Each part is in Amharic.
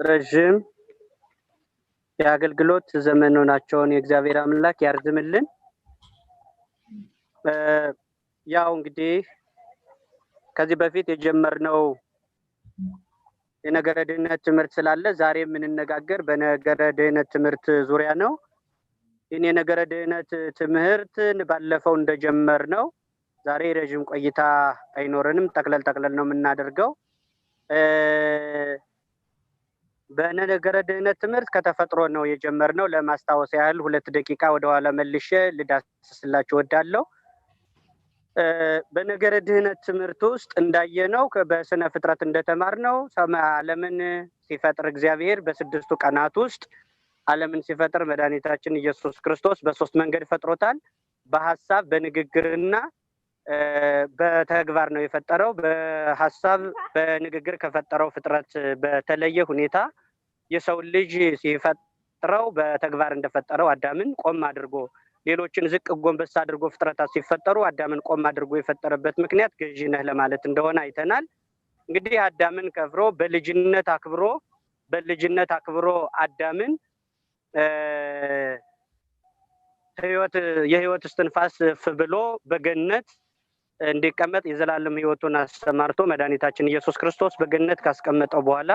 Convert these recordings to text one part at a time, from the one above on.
ረጅም የአገልግሎት ዘመናቸውን የእግዚአብሔር አምላክ ያርዝምልን። ያው እንግዲህ ከዚህ በፊት የጀመርነው የነገረ ድህነት ትምህርት ስላለ ዛሬ የምንነጋገር በነገረ ድህነት ትምህርት ዙሪያ ነው። ይህን የነገረ ድህነት ትምህርት ባለፈው እንደጀመርነው ዛሬ ረጅም ቆይታ አይኖረንም፣ ጠቅለል ነው የምናደርገው። በነገረ ድህነት ትምህርት ከተፈጥሮ ነው የጀመርነው። ለማስታወስ ያህል 2 ደቂቃ ወደኋላ መልሼ ልዳስስላችሁ እወዳለሁ። በነገረ ድህነት ትምህርት ውስጥ እንዳየነው በስነ ፍጥረት እንደተማርነው ዓለምን ሲፈጥር እግዚአብሔር በ6 ቀናት ውስጥ ዓለምን ሲፈጥር መድኃኒታችን ኢየሱስ ክርስቶስ በ3 መንገድ ፈጥሮታል። በሐሳብ በንግግርና በተግባር ነው የፈጠረው። በሐሳብ በንግግር ከፈጠረው ፍጥረት በተለየ ሁኔታ የሰው ልጅ ሲፈጥረው በተግባር እንደፈጠረው አዳምን ቆም አድርጎ ሌሎችን ዝቅ ጎንበስ አድርጎ ፍጥረታት ሲፈጠሩ አዳምን ቆም አድርጎ የፈጠረበት ምክንያት ገዢ ነህ ለማለት እንደሆነ አይተናል። እንግዲህ አዳምን ከፍሮ በልጅነት አክብሮ አዳምን የህይወት እስትንፋስ ብሎ በገነት እንዲቀመጥ የዘላለም ህይወቱን አስተማርቶ መድኃኒታችን ኢየሱስ ክርስቶስ በገነት ካስቀመጠው በኋላ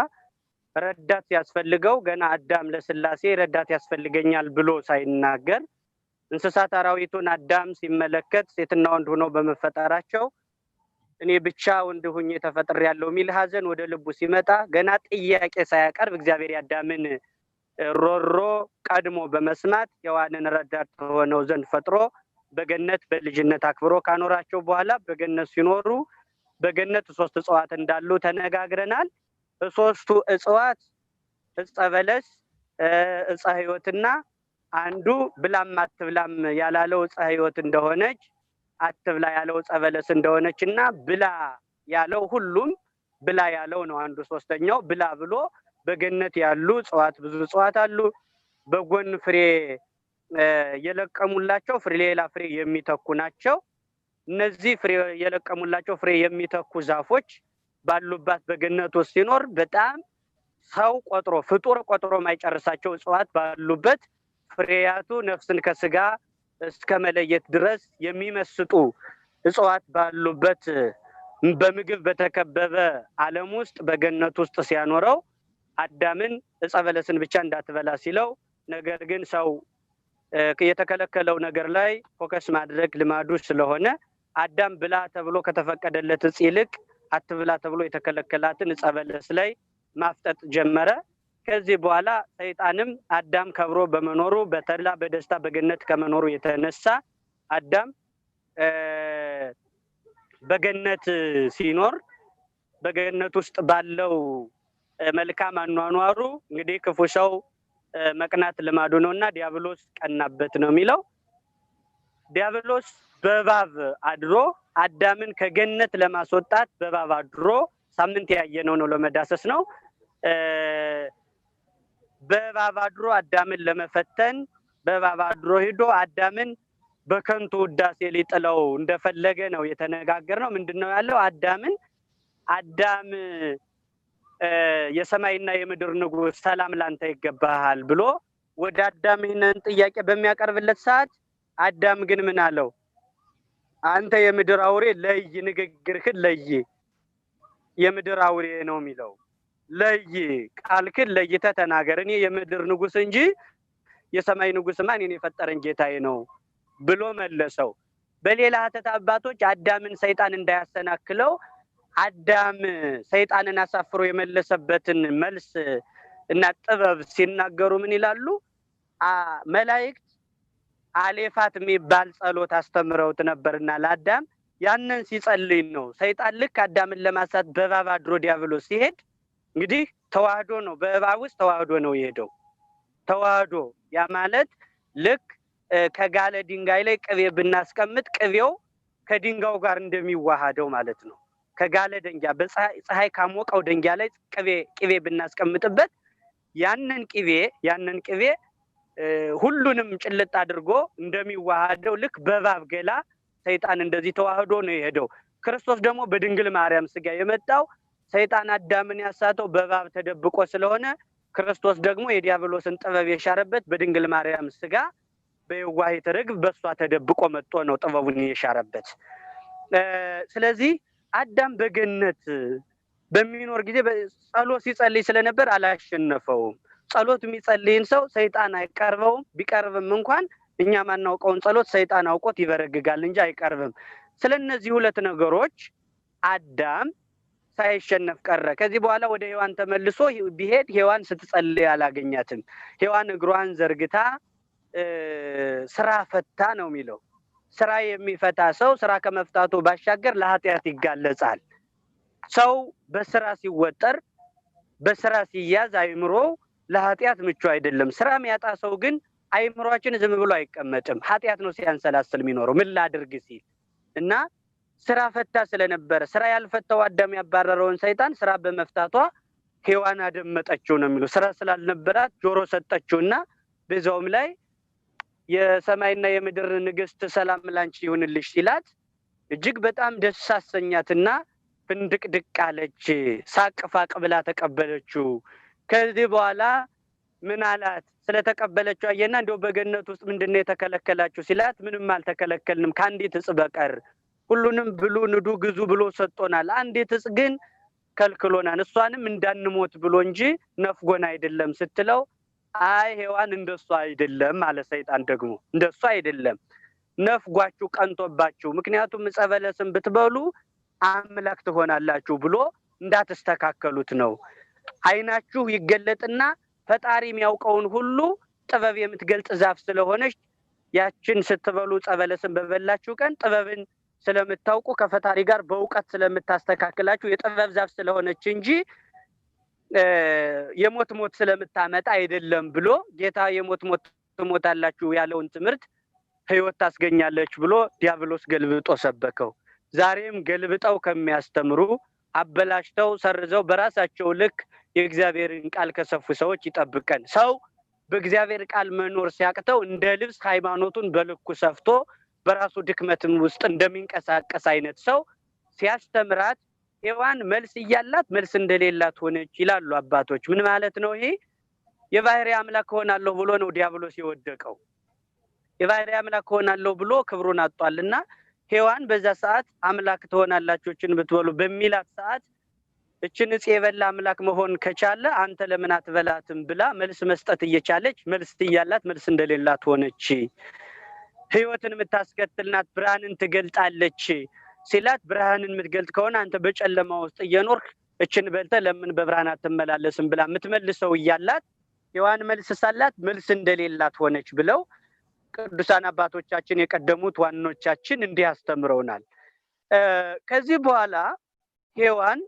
ረዳት ያስፈልገው ገና አዳም ለስላሴ ረዳት ያስፈልገኛል ብሎ ሳይናገር እንስሳት አራዊቱን አዳም ሲመለከት ሴትና ወንድ ሆነው በመፈጠራቸው እኔ ብቻ ወንድ ሆኜ ተፈጥሬያለሁ የሚል ሐዘን ወደ ልቡ ሲመጣ ገና ጥያቄ ሳያቀርብ እግዚአብሔር አዳምን ሮሮ ቀድሞ በመስማት ሔዋንን ረዳት ሆነው ዘንድ ፈጥሮ በገነት በልጅነት አክብሮ ካኖራቸው በኋላ በገነት ሲኖሩ በገነት 3 እጽዋት እንዳሉ ተነጋግረናል። 3ቱ እጽዋት ዕፀ በለስ፣ ዕፀ ሕይወትና አንዱ ብላም አትብላም ያላለው ዕፀ ሕይወት እንደሆነች አትብላ ያለው ዕፀ በለስ እንደሆነችና ብላ ያለው ሁሉም ብላ ያለው ነው። አንዱ 3ኛው ብላ ብሎ በገነት ያሉ እጽዋት ብዙ እጽዋት አሉ። በጎን ፍሬ የለቀሙላቸው ሌላ ፍሬ የሚተኩ ናቸው። እነዚህ ፍሬ የለቀሙላቸው ፍሬ የሚተኩ ዛፎች ባሉባት በገነት ውስጥ ሲኖር በጣም ሰው ፍጡር ቆጥሮ ማይጨርሳቸው እጽዋት ባሉበት ፍሬያቱ ነፍስን ከስጋ እስከ መለየት ድረስ የሚመስጡ እጽዋት ባሉበት በምግብ በተከበበ ዓለም ውስጥ በገነት ውስጥ ሲያኖረው አዳምን ዕፀ በለስን ብቻ እንዳትበላ ሲለው፣ ነገር ግን ሰው የተከለከለው ነገር ላይ ፎከስ ማድረግ ልማዱ ስለሆነ አዳም ብላ ተብሎ ከተፈቀደለት ዕፅ ይልቅ አትብላ ተብሎ የተከለከላትን ዕፀ በለስ ላይ ማፍጠጥ ጀመረ። ከዚህ በኋላ ሰይጣንም አዳም ከብሮ በመኖሩ በተድላ በደስታ በገነት ከመኖሩ የተነሳ አዳም በገነት ሲኖር በገነት ውስጥ ባለው መልካም አኗኗሩ እንግዲህ ክፉ ሰው መቅናት ልማዱ ነውና ዲያብሎስ ቀናበት ነው የሚለው። ዲያብሎስ በእባብ አድሮ አዳምን ከገነት ለማስወጣት በእባብ አድሮ ሳምንት ያየነው ነው ለመዳሰስ ነው። በእባብ አድሮ አዳምን ለመፈተን በእባብ አድሮ ሄዶ አዳምን በከንቱ ውዳሴ ሊጥለው እንደፈለገ ነው የተነጋገርነው። ምንድነው ያለው? አዳም የሰማይና የምድር ንጉስ ሰላም ላንተ ይገባሃል ብሎ ወደ አዳም ይህንን ጥያቄ በሚያቀርብለት ሰዓት አዳም ግን ምን አለው? አንተ የምድር አውሬ ለይ፣ ንግግርህን ለይ፣ የምድር አውሬ ነው የሚለው። ለይ ቃልክን ለይተህ ተናገር፣ እኔ የምድር ንጉስ እንጂ የሰማይ ንጉስማ እኔን የፈጠረኝ ጌታዬ ነው ብሎ መለሰው። በሌላ ሐተት አባቶች አዳምን ሰይጣን እንዳያሰናክለው አዳም ሰይጣንን አሳፍሮ የመለሰበትን መልስ እና ጥበብ ሲናገሩ ምን ይላሉ? መላእክት አሌፋት የሚባል ጸሎት አስተምረውት ነበርና ለአዳም ያንን ሲጸልይ ነው ሰይጣን ልክ አዳምን ለማሳት በእባብ አድሮ ዲያብሎስ ሲሄድ እንግዲህ ተዋህዶ ነው፣ በእባብ ውስጥ ተዋህዶ ነው የሄደው። ተዋህዶ ያ ማለት ልክ ከጋለ ድንጋይ ላይ ቅቤ ብናስቀምጥ ቅቤው ከድንጋዩ ጋር እንደሚዋሃደው ማለት ነው። ከጋለ ድንጋይ በፀሐይ ካሞቀው ድንጋይ ላይ ቅቤ ብናስቀምጥበት ያንን ቅቤ ሁሉንም ጭልጥ አድርጎ እንደሚዋሃደው ልክ በእባብ ገላ ሰይጣን እንደዚህ ተዋህዶ ነው የሄደው። ክርስቶስ ደግሞ በድንግል ማርያም ስጋ የመጣው ሰይጣን አዳምን ያሳተው በእባብ ተደብቆ ስለሆነ ክርስቶስ ደግሞ የዲያብሎስን ጥበብ የሻረበት በድንግል ማርያም ስጋ በየዋሂት ርግብ በሷ ተደብቆ መጥቶ ነው ጥበቡን የሻረበት። ስለዚህ አዳም በገነት በሚኖር ጊዜ ጸሎት ሲጸልይ ስለነበር አላሸነፈውም። ጸሎት የሚጸልይን ሰው ሰይጣን አይቀርበውም። ቢቀርብም እንኳን እኛ ማናውቀውን ጸሎት ሰይጣን አውቆት ይበረግጋል እንጂ አይቀርብም። ስለነዚህ ሁለት ነገሮች አዳም ሳይሸነፍ ቀረ። ከዚህ በኋላ ወደ ሔዋን ተመልሶ ቢሄድ ሔዋን ስትጸልይ አላገኛትም። ሔዋን እግሯን ዘርግታ ስራ ፈታ ነው የሚለው። ስራ የሚፈታ ሰው ስራ ከመፍታቱ ባሻገር ለኃጢአት ይጋለጻል። ሰው በስራ ሲወጠር በስራ ሲያዝ አይምሮ ለኃጢአት ምቹ አይደለም። ስራ የሚያጣ ሰው ግን አይምሮአችን ዝም ብሎ አይቀመጥም። ኃጢአት ነው ሲያንሰላስል የሚኖረው ምን ላድርግ ሲል እና ስራ ፈታ ስለነበረ ስራ ያልፈታው አዳም ያባረረውን ሰይጣን ስራ በመፍታቷ ሔዋን አደመጠችው ነው የሚለው። ስራ ስላልነበራት ጆሮ ሰጠችውና በዛውም ላይ የሰማይና የምድር ንግስት ሰላም ላንቺ ይሁንልሽ ሲላት እጅግ በጣም ደስ አሰኛትና ፍንድቅድቅ አለች። ሳቅፋቅ ብላ ተቀበለችው። ከዚህ በኋላ ምን አላት? ስለተቀበለችው አየና እንደው በገነት ውስጥ ምንድነው የተከለከላችሁ ሲላት ምንም አልተከለከልንም ከአንዲት ዕፅ በቀር ሁሉንም ብሉ ንዱ ግዙ ብሎ ሰጥቶናል። አንዲት ዕፅ ግን ከልክሎናል፣ እሷንም እንዳንሞት ብሎ እንጂ ነፍጎን አይደለም ስትለው አይ ሔዋን እንደሷ አይደለም አለ ሰይጣን። ደግሞ እንደሷ አይደለም ነፍጓችሁ ቀንቶባችሁ፣ ምክንያቱም ዕፀ በለስን ብትበሉ አምላክ ትሆናላችሁ ብሎ እንዳትስተካከሉት ነው። አይናችሁ ይገለጥና ፈጣሪ የሚያውቀውን ሁሉ ጥበብ የምትገልጥ ዛፍ ስለሆነች ያችን ስትበሉ ዕፀ በለስን በበላችሁ ቀን ጥበብን ስለምታውቁ ከፈጣሪ ጋር በእውቀት ስለምታስተካክላችሁ የጥበብ ዛፍ ስለሆነች እንጂ የሞት ሞት ስለምታመጣ አይደለም ብሎ ጌታ የሞት ሞት ትሞታላችሁ ያለውን ትምህርት ህይወት ታስገኛለች ብሎ ዲያብሎስ ገልብጦ ሰበከው። ዛሬም ገልብጠው ከሚያስተምሩ አበላሽተው ሰርዘው በራሳቸው ልክ የእግዚአብሔርን ቃል ከሰፉ ሰዎች ይጠብቀን። ሰው በእግዚአብሔር ቃል መኖር ሲያቅተው እንደ ልብስ ሃይማኖቱን በልኩ ሰፍቶ በራሱ ድክመትም ውስጥ እንደሚንቀሳቀስ አይነት ሰው ሲያስተምራት ሔዋን መልስ እያላት መልስ እንደሌላት ሆነች ይላሉ አባቶች። ምን ማለት ነው ይሄ? የባህሪ አምላክ ሆናለሁ ብሎ ነው ዲያብሎስ የወደቀው። የባህሪ አምላክ ሆናለሁ ብሎ ክብሩን አጥቷልና ሔዋን በዛ ሰዓት አምላክ ትሆናላችሁችን ብትበሉ በሚላት ሰዓት እችን ዕፅ የበላ አምላክ መሆን ከቻለ አንተ ለምን አትበላትም ብላ መልስ መስጠት እየቻለች መልስ እያላት መልስ እንደሌላት ሆነች። ህይወትን የምታስከትልናት ብርሃንን ትገልጣለች ሲላት ብርሃንን የምትገልጥ ከሆነ አንተ በጨለማ ውስጥ እየኖርክ እችን በልተህ ለምን በብርሃን አትመላለስም ብላ የምትመልሰው እያላት ሔዋን መልስ ሳላት መልስ እንደሌላት ሆነች ብለው ቅዱሳን አባቶቻችን የቀደሙት ዋኖቻችን እንዲህ አስተምረውናል። ከዚህ በኋላ ሔዋን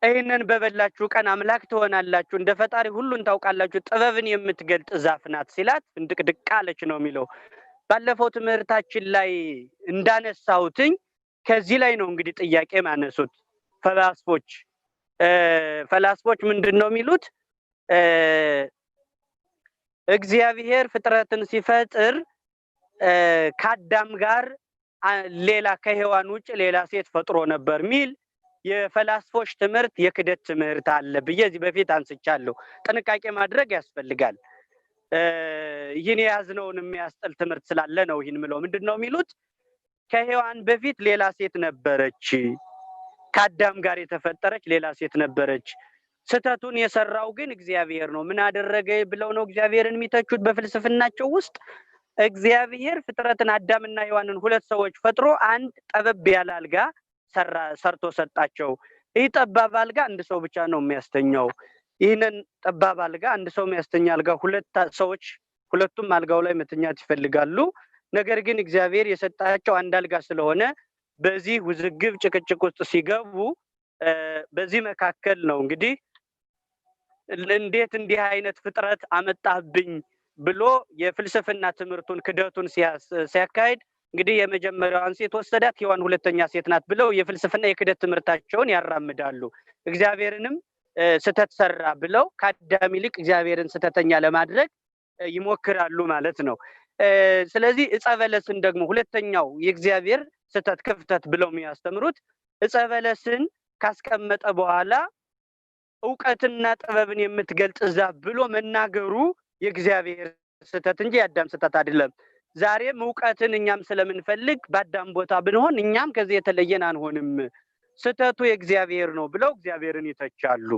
ይህንን በበላችሁ ቀን አምላክ ትሆናላችሁ፣ እንደ ፈጣሪ ሁሉን ታውቃላችሁ፣ ጥበብን የምትገልጥ ዛፍ ናት ሲላት ፍንድቅድቅ አለች ነው የሚለው። ባለፈው ትምህርታችን ላይ እንዳነሳሁትኝ ከዚህ ላይ ነው እንግዲህ ጥያቄ ማነሱት ፈላስፎች ምንድን ነው የሚሉት? እግዚአብሔር ፍጥረትን ሲፈጥር ከአዳም ጋር ሌላ ከሔዋን ውጭ ሌላ ሴት ፈጥሮ ነበር ሚል የፈላስፎች ትምህርት የክደት ትምህርት አለ ብዬ እዚህ በፊት አንስቻለሁ። ጥንቃቄ ማድረግ ያስፈልጋል። ይህን የያዝነውን የሚያስጠል ትምህርት ስላለ ነው ይህን ምለው። ምንድን ነው የሚሉት? ከሔዋን በፊት ሌላ ሴት ነበረች፣ ከአዳም ጋር የተፈጠረች ሌላ ሴት ነበረች። ስተቱን የሰራው ግን እግዚአብሔር ነው። ምን አደረገ ብለው ነው እግዚአብሔርን የሚተቹት በፍልስፍናቸው ውስጥ። እግዚአብሔር ፍጥረትን አዳምና ሔዋንን ሁለት ሰዎች ፈጥሮ አንድ ጠበብ ያለ አልጋ ሰርቶ ሰጣቸው። ይህ ጠባብ አልጋ አንድ ሰው ብቻ ነው የሚያስተኛው። ይህንን ጠባብ አልጋ አንድ ሰው የሚያስተኛ አልጋ ሁለት ሰዎች ሁለቱም አልጋው ላይ መተኛት ይፈልጋሉ። ነገር ግን እግዚአብሔር የሰጣቸው አንድ አልጋ ስለሆነ በዚህ ውዝግብ ጭቅጭቅ ውስጥ ሲገቡ በዚህ መካከል ነው እንግዲህ እንዴት እንዲህ አይነት ፍጥረት አመጣህብኝ ብሎ የፍልስፍና ትምህርቱን ክደቱን ሲያካሂድ እንግዲህ የመጀመሪያዋን ሴት ወሰዳት፣ ሔዋን ሁለተኛ ሴት ናት ብለው የፍልስፍና የክደት ትምህርታቸውን ያራምዳሉ። እግዚአብሔርንም ስተት ሰራ ብለው ከአዳም ይልቅ እግዚአብሔርን ስተተኛ ለማድረግ ይሞክራሉ ማለት ነው። ስለዚህ ዕፀ በለስን ደግሞ ሁለተኛው የእግዚአብሔር ስተት ክፍተት ብለው የሚያስተምሩት ዕፀ በለስን ካስቀመጠ በኋላ ዕውቀትና ጥበብን የምትገልጽ ዛፍ ብሎ መናገሩ የእግዚአብሔር ስህተት እንጂ የአዳም ስህተት አይደለም። ዛሬም ዕውቀትን እኛም ስለምንፈልግ በአዳም ቦታ ብንሆን እኛም ከዚህ የተለየን አንሆንም። ስህተቱ የእግዚአብሔር ነው ብለው እግዚአብሔርን ይተቻሉ።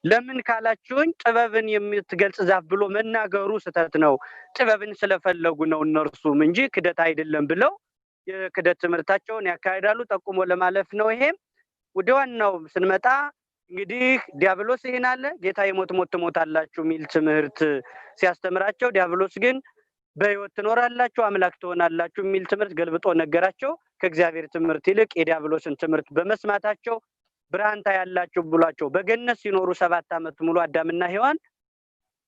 ለምን ካላችሁኝ ጥበብን የምትገልጽ ዛፍ ብሎ መናገሩ ስህተት ነው። ጥበብን ስለፈለጉ ነው እነርሱም እንጂ ክደት አይደለም ብለው የክደት ትምህርታቸውን ያካሂዳሉ። ጠቁሞ ለማለፍ ነው። ይሄም ወደ ዋናው ስንመጣ እንግዲህ ዲያብሎስ ይሄን አለ ጌታ የሞት ሞት ትሞታላችሁ የሚል ትምህርት ሲያስተምራቸው፣ ዲያብሎስ ግን በሕይወት ትኖራላችሁ አምላክ ትሆናላችሁ የሚል ትምህርት ገልብጦ ነገራቸው። ከእግዚአብሔር ትምህርት ይልቅ የዲያብሎስን ትምህርት በመስማታቸው ብርሃን ታያላችሁ ብሏቸው በገነት ሲኖሩ 7 ዓመት ሙሉ አዳምና ሔዋን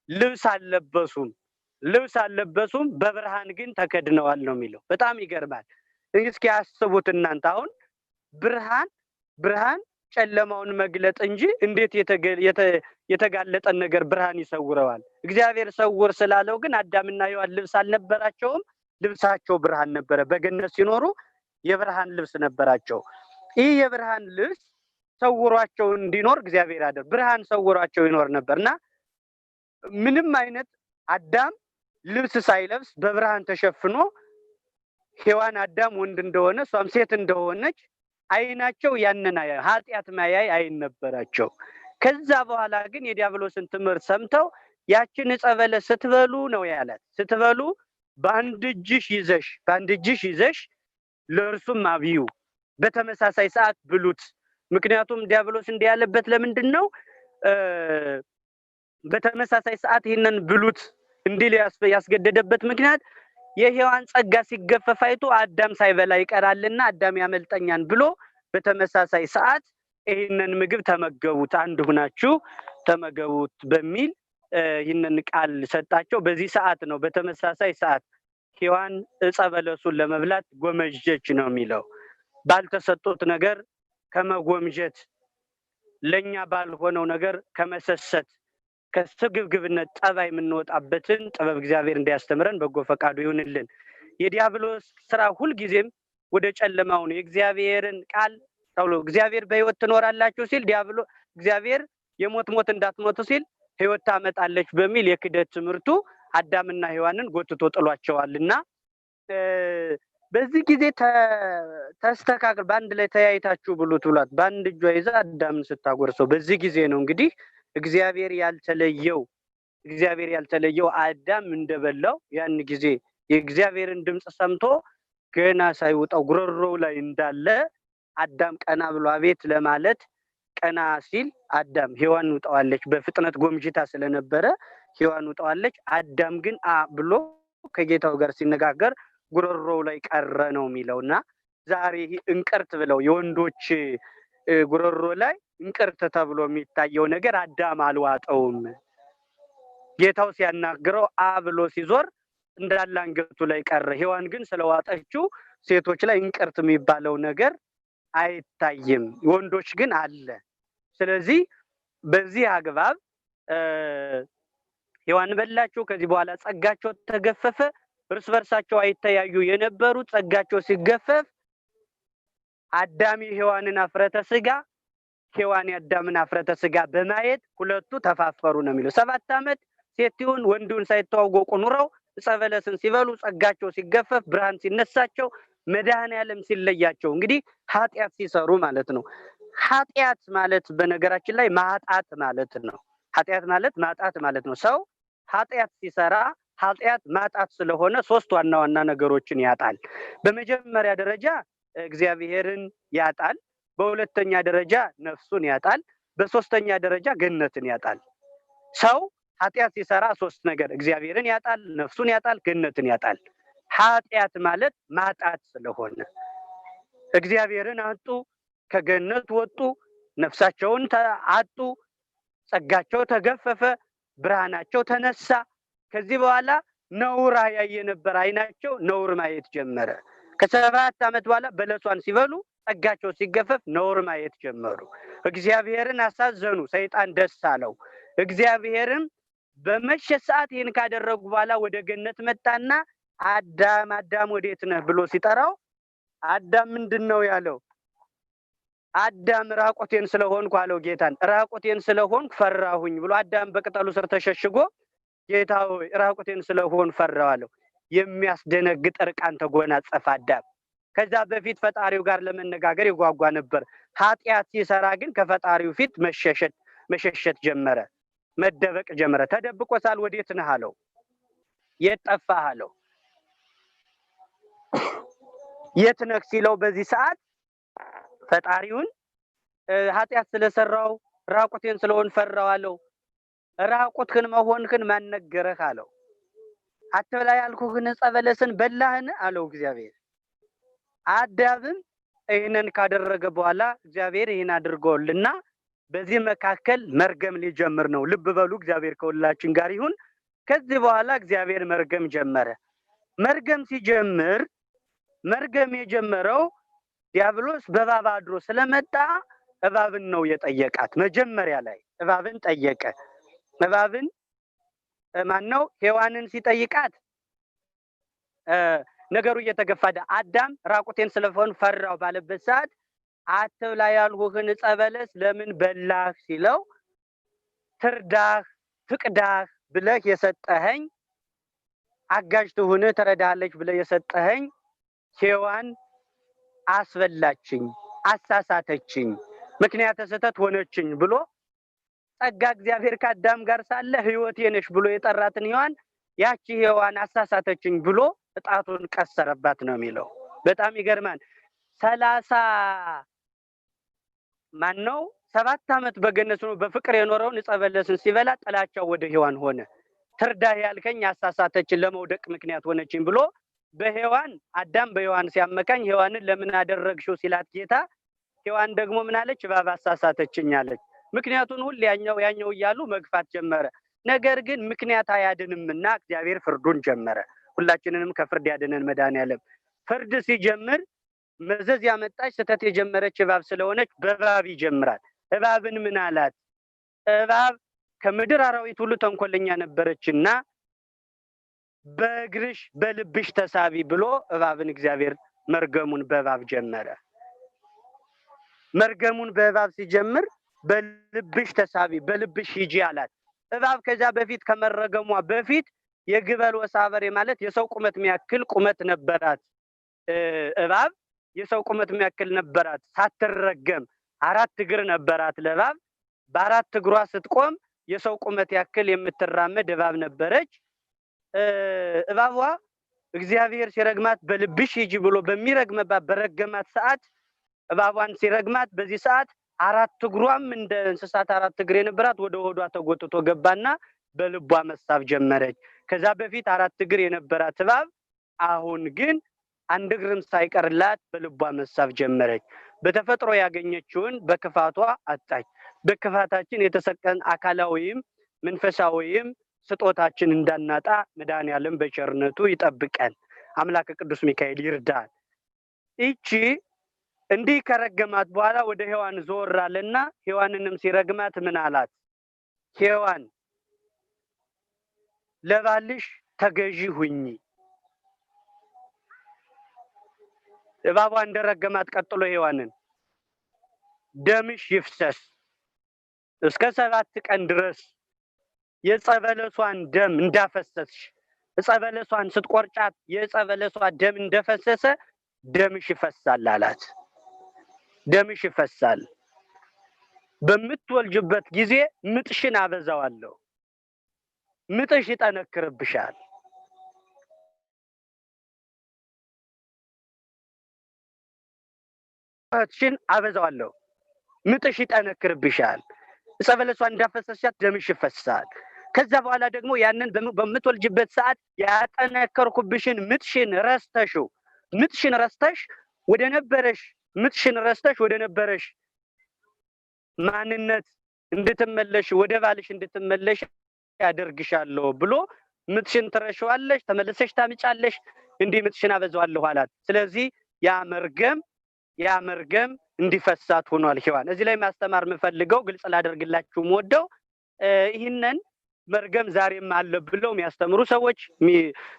ልብስ አልለበሱም፣ በብርሃን ግን ተከድነዋል ነው የሚለው። በጣም ይገርማል። እስኪ ያስቡት እናንተ አሁን ብርሃን ጨለማውን መግለጥ እንጂ እንዴት የተጋለጠን ነገር ብርሃን ይሰውረዋል? እግዚአብሔር ሰውር ስላለው ግን አዳምና ሔዋን ልብስ አልነበራቸውም። ልብሳቸው ብርሃን ነበረ። በገነት ሲኖሩ የብርሃን ልብስ ነበራቸው። ይህ የብርሃን ልብስ ሰውሯቸው እንዲኖር እግዚአብሔር አደረገ። ብርሃን ሰውሯቸው ይኖር ነበርና ምንም አይነት አዳም ልብስ ሳይለብስ በብርሃን ተሸፍኖ ሔዋን አዳም ወንድ እንደሆነ እሷም ሴት እንደሆነች አይናቸው ያንን ኃጢአት ማያይ አይን ነበራቸው። ከዛ በኋላ ግን የዲያብሎስን ትምህርት ሰምተው ያችን ዕፀ በለስ ስትበሉ ነው ያላት። ስትበሉ በአንድ እጅሽ ይዘሽ ለእርሱም አብዩ፣ በተመሳሳይ ሰዓት ብሉት። ምክንያቱም ዲያብሎስ እንዲህ ያለበት ለምንድን ነው? በተመሳሳይ ሰዓት ይህንን ብሉት እንዲል ያስገደደበት ምክንያት የሔዋን ጸጋ ሲገፈፍ አይቶ አዳም ሳይበላ ይቀራልና አዳም ያመልጠኛል ብሎ በተመሳሳይ ሰዓት ይህንን ምግብ ተመገቡት፣ አንድ ሁናችሁ ተመገቡት በሚል ይህንን ቃል ሰጣቸው። በዚህ ሰዓት ነው በተመሳሳይ ሰዓት ሔዋን ዕፀ በለሱን ለመብላት ጎመጀች ነው የሚለው። ባልተሰጡት ነገር ከመጎምጀት፣ ለኛ ባልሆነው ነገር ከመሰሰት፣ ከስግብግብነት ጠባይ የምንወጣበትን ጥበብ እግዚአብሔር እንዲያስተምረን በጎ ፈቃዱ ይሁንልን። የዲያብሎስ ስራ ሁልጊዜም ወደ ጨለማው ነው። የእግዚአብሔርን ቃል ተብሎ እግዚአብሔር በሕይወት ትኖራላችሁ ሲል እግዚአብሔር የሞት ሞት እንዳትሞቱ ሲል ሕይወት ታመጣለች በሚል የክደት ትምህርቱ አዳምና ሔዋንን ጎትቶ ጥሏቸዋልና በዚህ ጊዜ ተስተካክል በአንድ ላይ ተያይታችሁ ብሉት ብሏት በአንድ እጇ ይዛ አዳምን ስታጎርሰው በዚህ ጊዜ ነው እንግዲህ እግዚአብሔር ያልተለየው አዳም እንደበላው ያን ጊዜ የእግዚአብሔርን ድምጽ ሰምቶ ገና ሳይወጣው ጉሮሮው ላይ እንዳለ አዳም ቀና ብሎ አቤት ለማለት ቀና ሲል አዳም ሔዋን ውጣዋለች። በፍጥነት ጎምጅታ ስለነበረ ሔዋን ውጣዋለች። አዳም ግን ብሎ ከጌታው ጋር ሲነጋገር ጉሮሮው ላይ ቀረ ነው የሚለውና ዛሬ እንቅርት ብለው የወንዶች ጉሮሮ ላይ እንቅርት ተብሎ የሚታየው ነገር አዳም አልዋጠውም። ጌታው ሲያናግረው ብሎ ሲዞር እንዳለ አንገቱ ላይ ቀረ። ሔዋን ግን ስለዋጠችው ሴቶች ላይ እንቅርት የሚባለው ነገር አይታይም፣ ወንዶች ግን አለ። ስለዚህ በዚህ አግባብ ሔዋን በላቸው። ከዚህ በኋላ ጸጋቸው ተገፈፈ። እርስ በርሳቸው አይተያዩ የነበሩ ጸጋቸው ሲገፈፍ አዳም የሔዋንን አፍረተ ስጋ፣ ሔዋን የአዳምን አፍረተ ስጋ በማየት ሁለቱ ተፋፈሩ ነው የሚለው። 7 ዓመት ሴቲውን ወንዱን ሳይተዋወቁ ኑረው ዕፀ በለስን ሲበሉ ጸጋቸው ሲገፈፍ ብርሃን ሲነሳቸው መድኃኔዓለም ሲለያቸው እንግዲህ ኃጢአት ሲሰሩ ማለት ነው። ኃጢአት ማለት በነገራችን ላይ ማጣት ማለት ነው። ኃጢአት ማለት ማጣት ማለት ነው። ሰው ኃጢአት ሲሰራ ኃጢአት ማጣት ስለሆነ 3 ዋና ዋና ነገሮችን ያጣል። በመጀመሪያ ደረጃ እግዚአብሔርን ያጣል። በሁለተኛ ደረጃ ነፍሱን ያጣል። በሶስተኛ ደረጃ ገነትን ያጣል። ሰው ኃጢአት ሲሰራ 3 ነገር እግዚአብሔርን ያጣል፣ ነፍሱን ያጣል፣ ገነትን ያጣል። ኃጢአት ማለት ማጣት ስለሆነ እግዚአብሔርን አጡ፣ ከገነት ወጡ፣ ነፍሳቸውን አጡ፣ ጸጋቸው ተገፈፈ፣ ብርሃናቸው ተነሳ። ከዚህ በኋላ ነውር ያየ ነበር አይናቸው ነውር ማየት ጀመረ። ከ7 ዓመት በኋላ በለሷን ሲበሉ ጸጋቸው ሲገፈፍ ነውር ማየት ጀመሩ። እግዚአብሔርን አሳዘኑ፣ ሰይጣን ደስ አለው። እግዚአብሔርም በመሸ ሰዓት ይህን ካደረጉ በኋላ ወደ ገነት መጣና አዳም ወዴት ነህ ብሎ ሲጠራው አዳም ምንድነው ያለው? አዳም ራቁቴን ስለሆንኩ አለው ጌታን። ራቁቴን ስለሆንኩ ፈራሁኝ ብሎ አዳም በቅጠሉ ስር ተሸሽጎ ጌታ ሆይ ራቁቴን ስለሆን ፈራሁ አለው። የሚያስደነግጥ እርቃን ተጎናጸፈ አዳም። ከዛ በፊት ፈጣሪው ጋር ለመነጋገር ይጓጓ ነበር። ኃጢአት ሲሰራ ግን ከፈጣሪው ፊት መሸሸት ጀመረ፣ መደበቅ ጀመረ። ተደብቆ ሳል ወዴት ነህ አለው። የት ጠፋህ አለው። የት ነህ ሲለው በዚህ ሰዓት ፈጣሪውን ኃጢአት ስለሰራው ራቁቴን ስለሆን ፈራው አለው። ራቁትህን መሆንህን ማን ነገረህ አለው። አትብላ ያልኩህን ዕፀ በለስን በላህን አለው እግዚአብሔር። አዳምም ይህንን ካደረገ በኋላ እግዚአብሔር ይህን አድርጎልና በዚህ መካከል መርገም ሊጀምር ነው። ልብ በሉ፣ እግዚአብሔር ከሁላችን ጋር ይሁን። ከዚህ በኋላ እግዚአብሔር መርገም ጀመረ። መርገም ሲጀምር መርገም የጀመረው ዲያብሎስ በእባብ አድሮ ስለመጣ እባብን ነው የጠየቃት። መጀመሪያ ላይ እባብን ጠየቀ። እባብን ማነው? ሔዋንን ሲጠይቃት ነገሩ እየተገፋደ አዳም ራቁቴን ስለሆን ፈራው ባለበት ሰዓት አትብላ ያልሁህን ዕፀ በለስ ለምን በላህ ሲለው ትርዳህ ትቅዳህ ብለህ የሰጠኸኝ አጋዥ ትሁንህ ትረዳለች ብለህ የሰጠኸኝ ሔዋን አስበላችኝ፣ አሳሳተችኝ፣ ምክንያተ ስህተት ሆነችኝ ብሎ ጸጋ እግዚአብሔር ከአዳም ጋር ሳለ ሕይወቴ ነሽ ብሎ የጠራትን ሔዋን ያቺ ሔዋን አሳሳተችኝ ብሎ እጣቱን ቀሰረባት ነው የሚለው። በጣም ይገርማል። 7 ዓመት በገነት ነው በፍቅር የኖረውን ዕፀ በለስን ሲበላ ጥላቻው ወደ ሔዋን ሆነ። ትርዳህ ያልከኝ አሳሳተችን፣ ለመውደቅ ምክንያት ሆነችኝ ብሎ በሔዋን አዳም በሔዋን ሲያመካኝ ሔዋንን ለምን አደረግሽው ሲላት ጌታ ሔዋን ደግሞ ምን አለች? እባብ አሳሳተችኝ አለች። ምክንያቱን ሁሉ ያኛው እያሉ መግፋት ጀመረ። ነገር ግን ምክንያት አያድንምና እግዚአብሔር ፍርዱን ጀመረ። ሁላችንንም ከፍርድ ያድነን መድኃኒዓለም። ፍርድ ሲጀምር መዘዝ ያመጣች ስህተት የጀመረች እባብ ስለሆነች በእባብ ይጀምራል። እባብን ምን አላት? እባብ ከምድር አራዊት ሁሉ ተንኮለኛ ነበረችና በእግርሽ በልብሽ ተሳቢ ብሎ እባብን እግዚአብሔር መርገሙን በእባብ ጀመረ። መርገሙን በእባብ ሲጀምር በልብሽ ተሳቢ በልብሽ ሂጂ አላት። እባብ ከዛ በፊት ከመረገሟ በፊት የግበል ወሳበሬ ማለት የሰው ቁመት የሚያክል ቁመት ነበራት። እባብ የሰው ቁመት የሚያክል ነበራት። ሳትረገም 4 እግር ነበራት ለእባብ። በ4 እግሯ ስትቆም የሰው ቁመት ያክል የምትራመድ እባብ ነበረች። እባቧ እግዚአብሔር ሲረግማት በልብሽ ሂጂ ብሎ በሚረግመባት በረገማት ሰዓት እባቧን ሲረግማት በዚህ ሰዓት 4 እግሯም እንደ እንስሳት 4 እግር የነበራት ወደ ሆዷ ተጎትቶ ገባና በልቧ መሳብ ጀመረች። ከዛ በፊት 4 እግር የነበራት እባብ አሁን ግን 1 እግርም ሳይቀርላት በልቧ መሳብ ጀመረች። በተፈጥሮ ያገኘችውን በክፋቷ አጣች። በክፋታችን የተሰቀን አካላዊም መንፈሳዊም ስጦታችን እንዳናጣ መድኃኒዓለም በቸርነቱ ይጠብቀን። አምላከ ቅዱስ ሚካኤል ይርዳል። እቺ እንዲህ ከረገማት በኋላ ወደ ሔዋን ዞር አለና ሔዋንንም ሲረግማት ምን አላት? ሔዋን ለባልሽ ተገዢ ሁኚ። እባቧ እንደረገማት ቀጥሎ ሔዋንን ደምሽ ይፍሰስ እስከ 7 ቀን ድረስ የዕፀ በለሷን ደም እንዳፈሰስሽ፣ ዕፀ በለሷን ስትቆርጫት የዕፀ በለሷ ደም እንደፈሰሰ ደምሽ ይፈሳል አላት። ደምሽ ይፈሳል። በምትወልጅበት ጊዜ ምጥሽን አበዛዋለሁ፣ ምጥሽ ይጠነክርብሻል። ምጥሽን አበዛዋለሁ፣ ምጥሽ ይጠነክርብሻል። ዕፀ በለሷን እንዳፈሰስሻት ደምሽ ይፈሳል። ከዛ በኋላ ደግሞ ያንን በምትወልጅበት ሰዓት ያጠነከርኩብሽን ምጥሽን ረስተሽ ወደ ነበረሽ ማንነት እንድትመለሽ ወደ ባልሽ እንድትመለሽ ያደርግሻለሁ ብሎ ምጥሽን ትረሽዋለሽ፣ ተመለሰሽ ታምጫለሽ፣ እንዲህ ምጥሽን አበዛዋለሁ አላት። ስለዚህ ያ መርገም እንዲፈሳት ሆኗል ሔዋን። እዚህ ላይ ማስተማር የምፈልገው ግልጽ ላደርግላችሁ የምወደው ይህንን መርገም ዛሬም አለ ብለው የሚያስተምሩ ሰዎች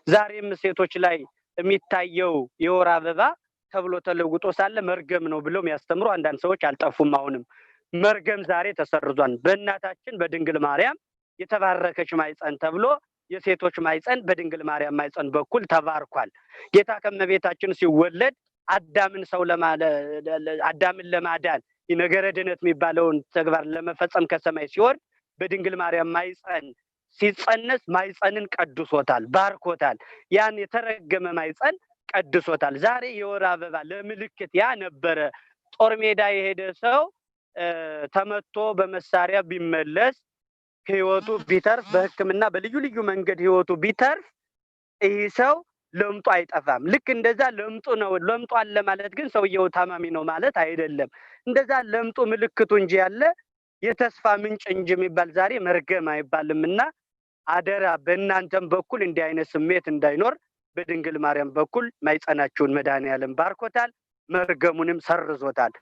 ዛሬም ሴቶች ላይ የሚታየው የወር አበባ ተብሎ ተለውጦ ሳለ መርገም ነው ብለው የሚያስተምሩ አንዳንድ ሰዎች አልጠፉም። አሁንም መርገም ዛሬ ተሰርዟል። በእናታችን በድንግል ማርያም የተባረከች ማይፀን ተብሎ የሴቶች ማይፀን በድንግል ማርያም ማይፀን በኩል ተባርኳል። ጌታ ከመቤታችን ሲወለድ አዳምን ለማዳን ነገረ ድነት የሚባለውን ተግባር ለመፈጸም ከሰማይ ሲወርድ በድንግል ማርያም ማይፀን ሲጸነስ ማይፀንን ቀድሶታል፣ ባርኮታል። ያን የተረገመ ማይፀን ቀድሶታል። ዛሬ የወር አበባ ለምልክት ያ ነበረ። ጦር ሜዳ የሄደ ሰው ተመቶ በመሳሪያ ቢመለስ ህይወቱ ቢተርፍ፣ በሕክምና በልዩ ልዩ መንገድ ህይወቱ ቢተርፍ ይህ ሰው ለምጡ አይጠፋም። ልክ እንደዛ ለምጡ ነው። ለምጡ አለ ማለት ግን ሰውየው ታማሚ ነው ማለት አይደለም። እንደዛ ለምጡ ምልክቱ እንጂ ያለ የተስፋ ምንጭ እንጂ የሚባል ዛሬ መርገም አይባልምና አደራ በእናንተም በኩል እንዲህ አይነት ስሜት እንዳይኖር በድንግል ማርያም በኩል ማይጸናችሁን መድኃኔዓለም ባርኮታል፣ መርገሙንም ሰርዞታል።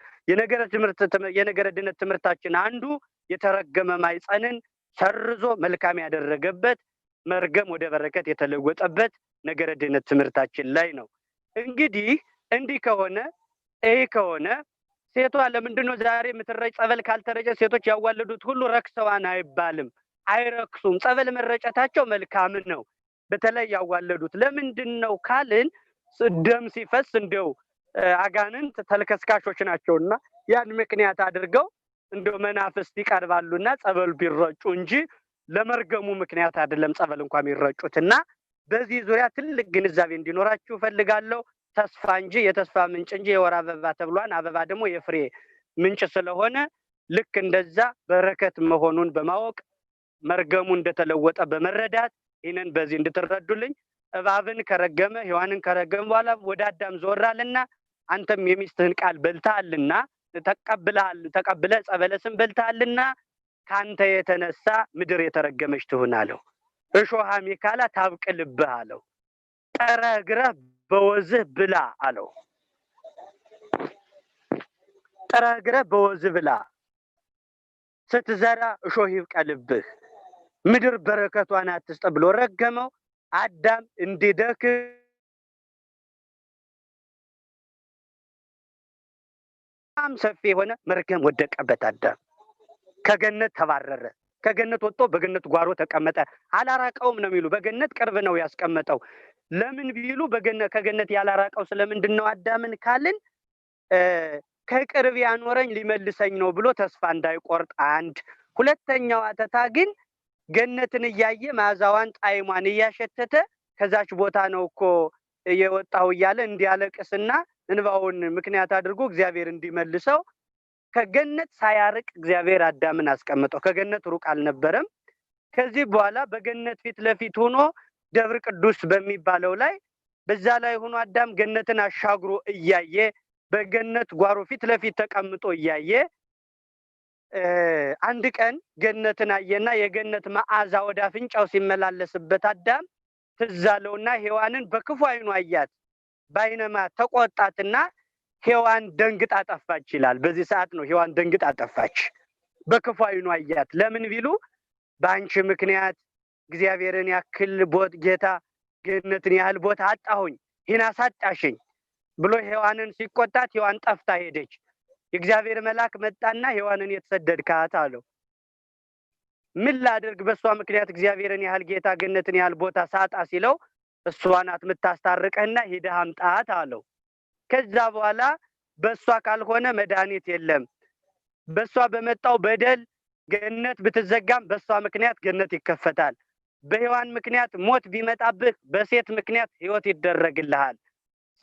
የነገረ ድነት ትምህርታችን አንዱ የተረገመ ማይጸንን ሰርዞ መልካም ያደረገበት መርገም ወደ በረከት የተለወጠበት ነገረ ድነት ትምህርታችን ላይ ነው። እንግዲህ እንዲህ ከሆነ ሴቷ ለምንድነው ዛሬ የምትረጭ? ጸበል ካልተረጨ ሴቶች ያዋለዱት ሁሉ ረክሰዋን አይባልም። አይረክሱም። ጸበል መረጨታቸው መልካም ነው። በተለይ ያዋለዱት ለምንድን ነው ካልን ደም ሲፈስ እንደው አጋንንት ተልከስካሾች ናቸውና ያን ምክንያት አድርገው እንደው መናፍስት ይቀርባሉና ጸበል ቢረጩ እንጂ ለመርገሙ ምክንያት አይደለም ጸበል እንኳን የሚረጩትና በዚህ ዙሪያ ትልቅ ግንዛቤ እንዲኖራችሁ ፈልጋለሁ። ተስፋ እንጂ የተስፋ ምንጭ እንጂ የወር አበባ ተብሏን። አበባ ደግሞ የፍሬ ምንጭ ስለሆነ ልክ እንደዛ በረከት መሆኑን በማወቅ መርገሙ እንደተለወጠ በመረዳት ይህንን በዚህ እንድትረዱልኝ። እባብን ከረገመ ሔዋንን ከረገመ በኋላ ወደ አዳም ዞራልና አንተም የሚስትህን ቃል በልተሃልና ተቀብለህ ዕፀ በለስን በልተሃልና ካንተ የተነሳ ምድር የተረገመች ትሁን አለው። እሾህ አሜከላ ታብቅልብህ አለው። ጠረግረህ በወዝህ ብላ አለው። ጠረግረህ በወዝህ ብላ፣ ስትዘራ እሾህ ይብቀልብህ፣ ምድር በረከቷን አትስጥ ብሎ ረገመው። አዳም እንዲደክም ሰፊ የሆነ መርገም ወደቀበት። አዳም ከገነት ተባረረ። ከገነት ወጥቶ በገነት ጓሮ ተቀመጠ። አላራቀውም ነው የሚሉ። በገነት ቅርብ ነው ያስቀመጠው። ለምን ቢሉ ከገነት ያላራቀው ስለምንድን ነው አዳምን ካልን ከቅርብ ያኖረኝ ሊመልሰኝ ነው ብሎ ተስፋ እንዳይቆርጥ አንድ። ሁለተኛው አተታ ግን ገነትን እያየ መዓዛዋን ጣዕሟን እያሸተተ ከዛች ቦታ ነው እኮ የወጣው እያለ እንዲያለቅስና እንባውን ምክንያት አድርጎ እግዚአብሔር እንዲመልሰው ከገነት ሳያርቅ እግዚአብሔር አዳምን አስቀመጠው። ከገነት ሩቅ አልነበረም። ከዚህ በኋላ በገነት ፊት ለፊት ሆኖ ደብረ ቅዱስ በሚባለው ላይ በዛ ላይ ሆኖ አዳም ገነትን አሻግሮ እያየ በገነት ጓሮ ፊት ለፊት ተቀምጦ እያየ አንድ ቀን ገነትን አየና የገነት መዓዛ ወደ አፍንጫው ሲመላለስበት አዳም ትዝ አለውና ሔዋንን በክፉ ዓይኑ አያት። በዓይነማ ተቆጣትና ሔዋን ደንግጣ ጠፋች ይላል። በዚህ ሰዓት ነው ሔዋን ደንግጣ ጠፋች። በክፉ ዓይኑ አያት። ለምን ቢሉ በአንቺ ምክንያት እግዚአብሔርን ያክል ጌታ ገነትን ያህል ቦታ አጣሁኝ፣ ይህን አሳጣሽኝ ብሎ ሔዋንን ሲቆጣት ሔዋን ጠፍታ ሄደች። የእግዚአብሔር መልአክ መጣና ሔዋንን የተሰደድካት አለው። ምን ላድርግ? በእሷ ምክንያት እግዚአብሔርን ያህል ጌታ ገነትን ያህል ቦታ ሳጣ ሲለው እሷ ናት የምታስታርቀህና ሂደህ አምጣት አለው። ከዛ በኋላ በእሷ ካልሆነ መድኃኒት የለም። በእሷ በመጣው በደል ገነት ብትዘጋም በእሷ ምክንያት ገነት ይከፈታል። በሔዋን ምክንያት ሞት ቢመጣብህ በሴት ምክንያት ሕይወት ይደረግልሃል።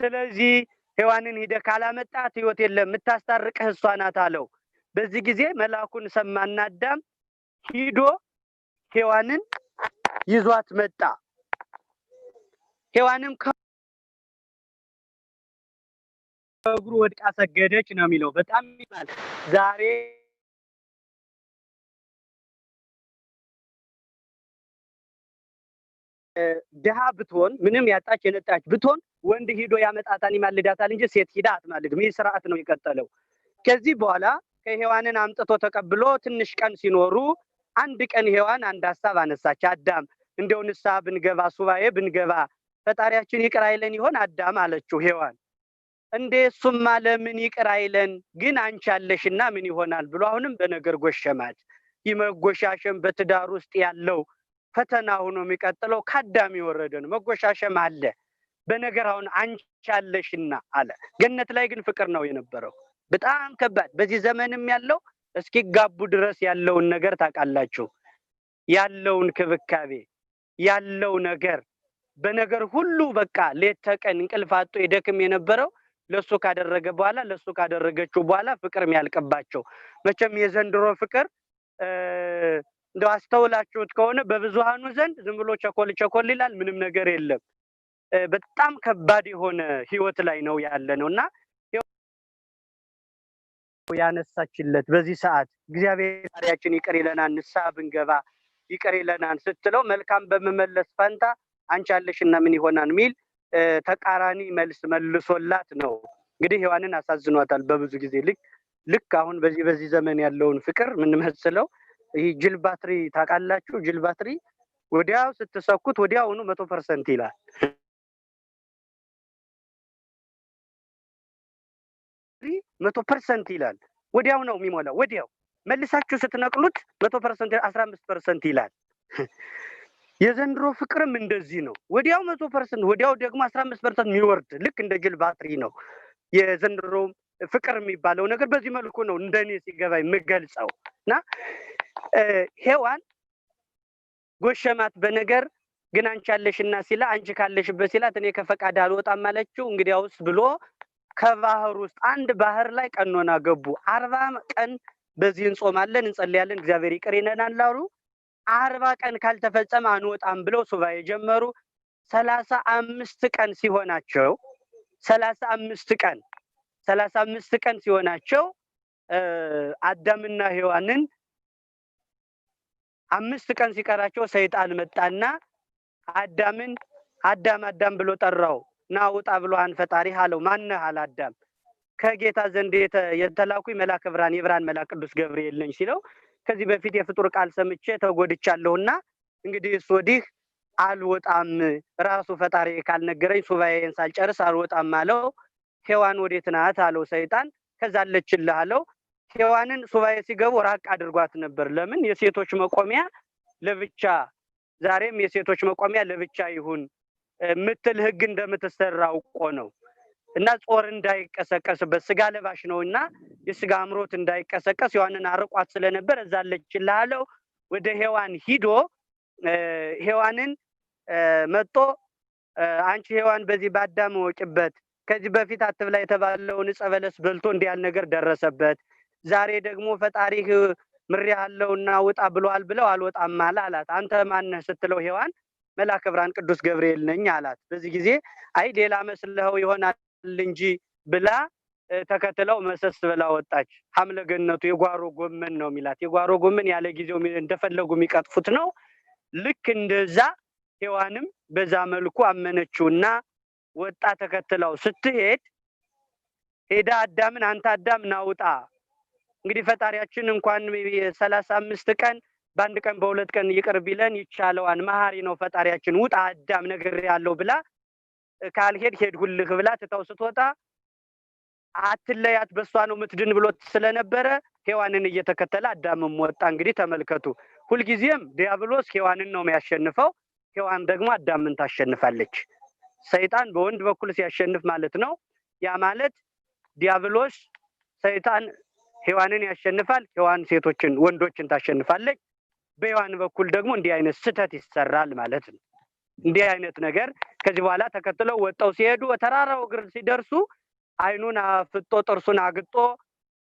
ስለዚህ ሔዋንን ሂደህ ካላመጣት ሕይወት የለም፣ የምታስታርቅህ እሷ ናት አለው። በዚህ ጊዜ መልአኩን ሰማና አዳም ሂዶ ሔዋንን ይዟት መጣ። ሔዋንም ከእግሩ ወድቃ ሰገደች ነው የሚለው። በጣም ይላል ዛሬ ድሃ ብትሆን ምንም ያጣች የነጣች ብትሆን ወንድ ሂዶ ያመጣታል ይማልዳታል እንጂ ሴት ሂዳ አትማልድም። ይህ ስርዓት ነው የቀጠለው። ከዚህ በኋላ ከሔዋንን አምጥቶ ተቀብሎ ትንሽ ቀን ሲኖሩ አንድ ቀን ሔዋን አንድ ሀሳብ አነሳች። አዳም እንደው ንስሐ ብንገባ ሱባኤ ብንገባ ፈጣሪያችን ይቅር አይለን ይሆን አዳም አለችው ሔዋን። እንዴ እሱማ ለምን ይቅር አይለን ግን አንቺ አለሽና ምን ይሆናል ብሎ አሁንም በነገር ጎሸማት። ይመጎሻሸም በትዳር ውስጥ ያለው ፈተና ሆኖ የሚቀጥለው ከአዳም የወረደ ነው። መጎሻሸም አለ በነገር አሁን አንቺ አለሽና አለ። ገነት ላይ ግን ፍቅር ነው የነበረው። በጣም ከባድ በዚህ ዘመንም ያለው እስኪጋቡ ድረስ ያለውን ነገር ታውቃላችሁ። ያለውን ክብካቤ ያለው ነገር በነገር ሁሉ በቃ ሌት ተቀን እንቅልፍ አጥቶ ይደክም የነበረው ለሱ ካደረገ በኋላ ለሱ ካደረገችው በኋላ ፍቅር የሚያልቅባቸው። መቼም የዘንድሮ ፍቅር እንደው አስተውላችሁት ከሆነ በብዙሃኑ ዘንድ ዝም ብሎ ቸኮል ይላል፣ ምንም ነገር የለም። በጣም ከባድ የሆነ ህይወት ላይ ነው ያለ ነውና ያነሳችለት በዚህ ሰዓት እግዚአብሔር ታሪያችን ይቅር ይለናል ንስሐ ብንገባ ይቅር ይለናል ስትለው መልካም በመመለስ ፈንታ አንቺ አለሽና ምን ይሆናል ሚል ተቃራኒ መልስ መልሶላት ነው። እንግዲህ ሔዋንን አሳዝኗታል በብዙ ጊዜ። ልክ አሁን በዚህ ዘመን ያለውን ፍቅር ምን መስለው ይሄ ጅል ባትሪ ታውቃላችሁ? ጅል ባትሪ ወዲያው ስትሰኩት ወዲያውኑ 100% ይላል። 100% ይላል። ወዲያው ነው የሚሞላው። ወዲያው መልሳችሁ ስትነቅሉት 100% 15% ይላል። የዘንድሮ ፍቅርም እንደዚህ ነው። ወዲያው 100% ወዲያው ደግሞ 15% የሚወርድ ልክ እንደ ጅል ባትሪ ነው የዘንድሮ ፍቅር የሚባለው ነገር። በዚህ መልኩ ነው እንደኔ ሲገባኝ የምገልጸው። እና ሔዋን ጎሸማት በነገር ግን አንቺ አለሽና ሲላ አንቺ ካለሽበት ሲላት እኔ ከፈቃድ አልወጣም አለችው። እንግዲያውስ ብሎ ከባህር ውስጥ አንድ ባህር ላይ ቀኖና ገቡ። 40 ቀን በዚህ እንጾማለን እንጸልያለን እግዚአብሔር ይቅር ይለናል አሉ። 40 ቀን ካልተፈጸመ አንወጣም ብለው ሱባኤ ጀመሩ። 35 ቀን ሲሆናቸው 35 ቀን ሲሆናቸው አዳምና ሔዋንን 5 ቀን ሲቀራቸው ሰይጣን መጣና አዳምን አዳም ብሎ ጠራው። ና ውጣ ብሎሃን ፈጣሪ አለው። ማነህ አለ አዳም። ከጌታ ዘንድ የተላኩኝ መልአከ ብርሃን የብርሃን መልአክ ቅዱስ ገብርኤል ነኝ ሲለው ከዚህ በፊት የፍጡር ቃል ሰምቼ ተጎድቻለሁና እንግዲህ ወዲህ አልወጣም ራሱ ፈጣሪ ካልነገረኝ ሱባኤን ሳልጨርስ አልወጣም አለው። ሔዋን ወዴት ናት አለው ሰይጣን። ከዛለችልህ አለው። ሔዋንን ሱባኤ ሲገቡ ራቅ አድርጓት ነበር። ለምን? የሴቶች መቆሚያ ለብቻ ዛሬም የሴቶች መቆሚያ ለብቻ ይሁን ምትል ህግ እንደምትሰራ አውቆ ነው። እና ጾር እንዳይቀሰቀስበት ስጋ ለባሽ ነውና የስጋ አምሮት እንዳይቀሰቀስ ሔዋንን አርቋት ስለነበር እዛለችልህ አለው። ወደ ሔዋን ሂዶ ሔዋንን መጥቶ አንቺ ሔዋን በዚህ በአዳም ወጭበት ከዚህ በፊት አትብላ የተባለውን ዕፀ በለስ በልቶ እንዲህ ያለ ነገር ደረሰበት። ዛሬ ደግሞ ፈጣሪህ ምሬሃለሁና ውጣ ብሏል ብለው አልወጣም አላት። አንተ ማነህ ስትለው ሔዋን መልአከ ብርሃን ቅዱስ ገብርኤል ነኝ አላት። በዚህ ጊዜ አይ ሌላ መስለው ይሆናል እንጂ ብላ ተከትለው መሰስ ብላ ወጣች። ሐምለ ገነቱ የጓሮ ጎመን ነው የሚላት። የጓሮ ጎመን ያለ ጊዜው እንደፈለጉ የሚቀጥፉት ነው። ልክ እንደዛ ሔዋንም በዛ መልኩ አመነችውና ወጣ። ተከትለው ስትሄድ ሄዳ አዳምን አንተ አዳም ናውጣ እንግዲህ ፈጣሪያችን እንኳን 35 ቀን በአንድ ቀን በሁለት ቀን ይቅር ቢለን ይቻለዋል፣ መሐሪ ነው ፈጣሪያችን፣ ውጣ አዳም ነገር ያለው ብላ ካልሄድ ሄድሁልህ ብላ ትተው ስትወጣ አትለያት በሷ ነው ምትድን ብሎት ስለነበረ ሔዋንን እየተከተለ አዳምም ወጣ። እንግዲህ ተመልከቱ፣ ሁልጊዜም ዲያብሎስ ሔዋንን ነው የሚያሸንፈው፣ ሔዋን ደግሞ አዳምን ታሸንፋለች። ሰይጣን በወንድ በኩል ሲያሸንፍ ማለት ነው። ያ ማለት ዲያብሎስ ሰይጣን ሔዋንን ያሸንፋል፣ ሔዋን ሴቶችን ወንዶችን ታሸንፋለች። በሔዋን በኩል ደግሞ እንዲህ አይነት ስህተት ይሰራል ማለት ነው። እንዲህ አይነት ነገር ከዚህ በኋላ ተከትለው ወጣው ሲሄዱ ተራራው እግር ሲደርሱ አይኑን አፍጦ ጥርሱን አግጦ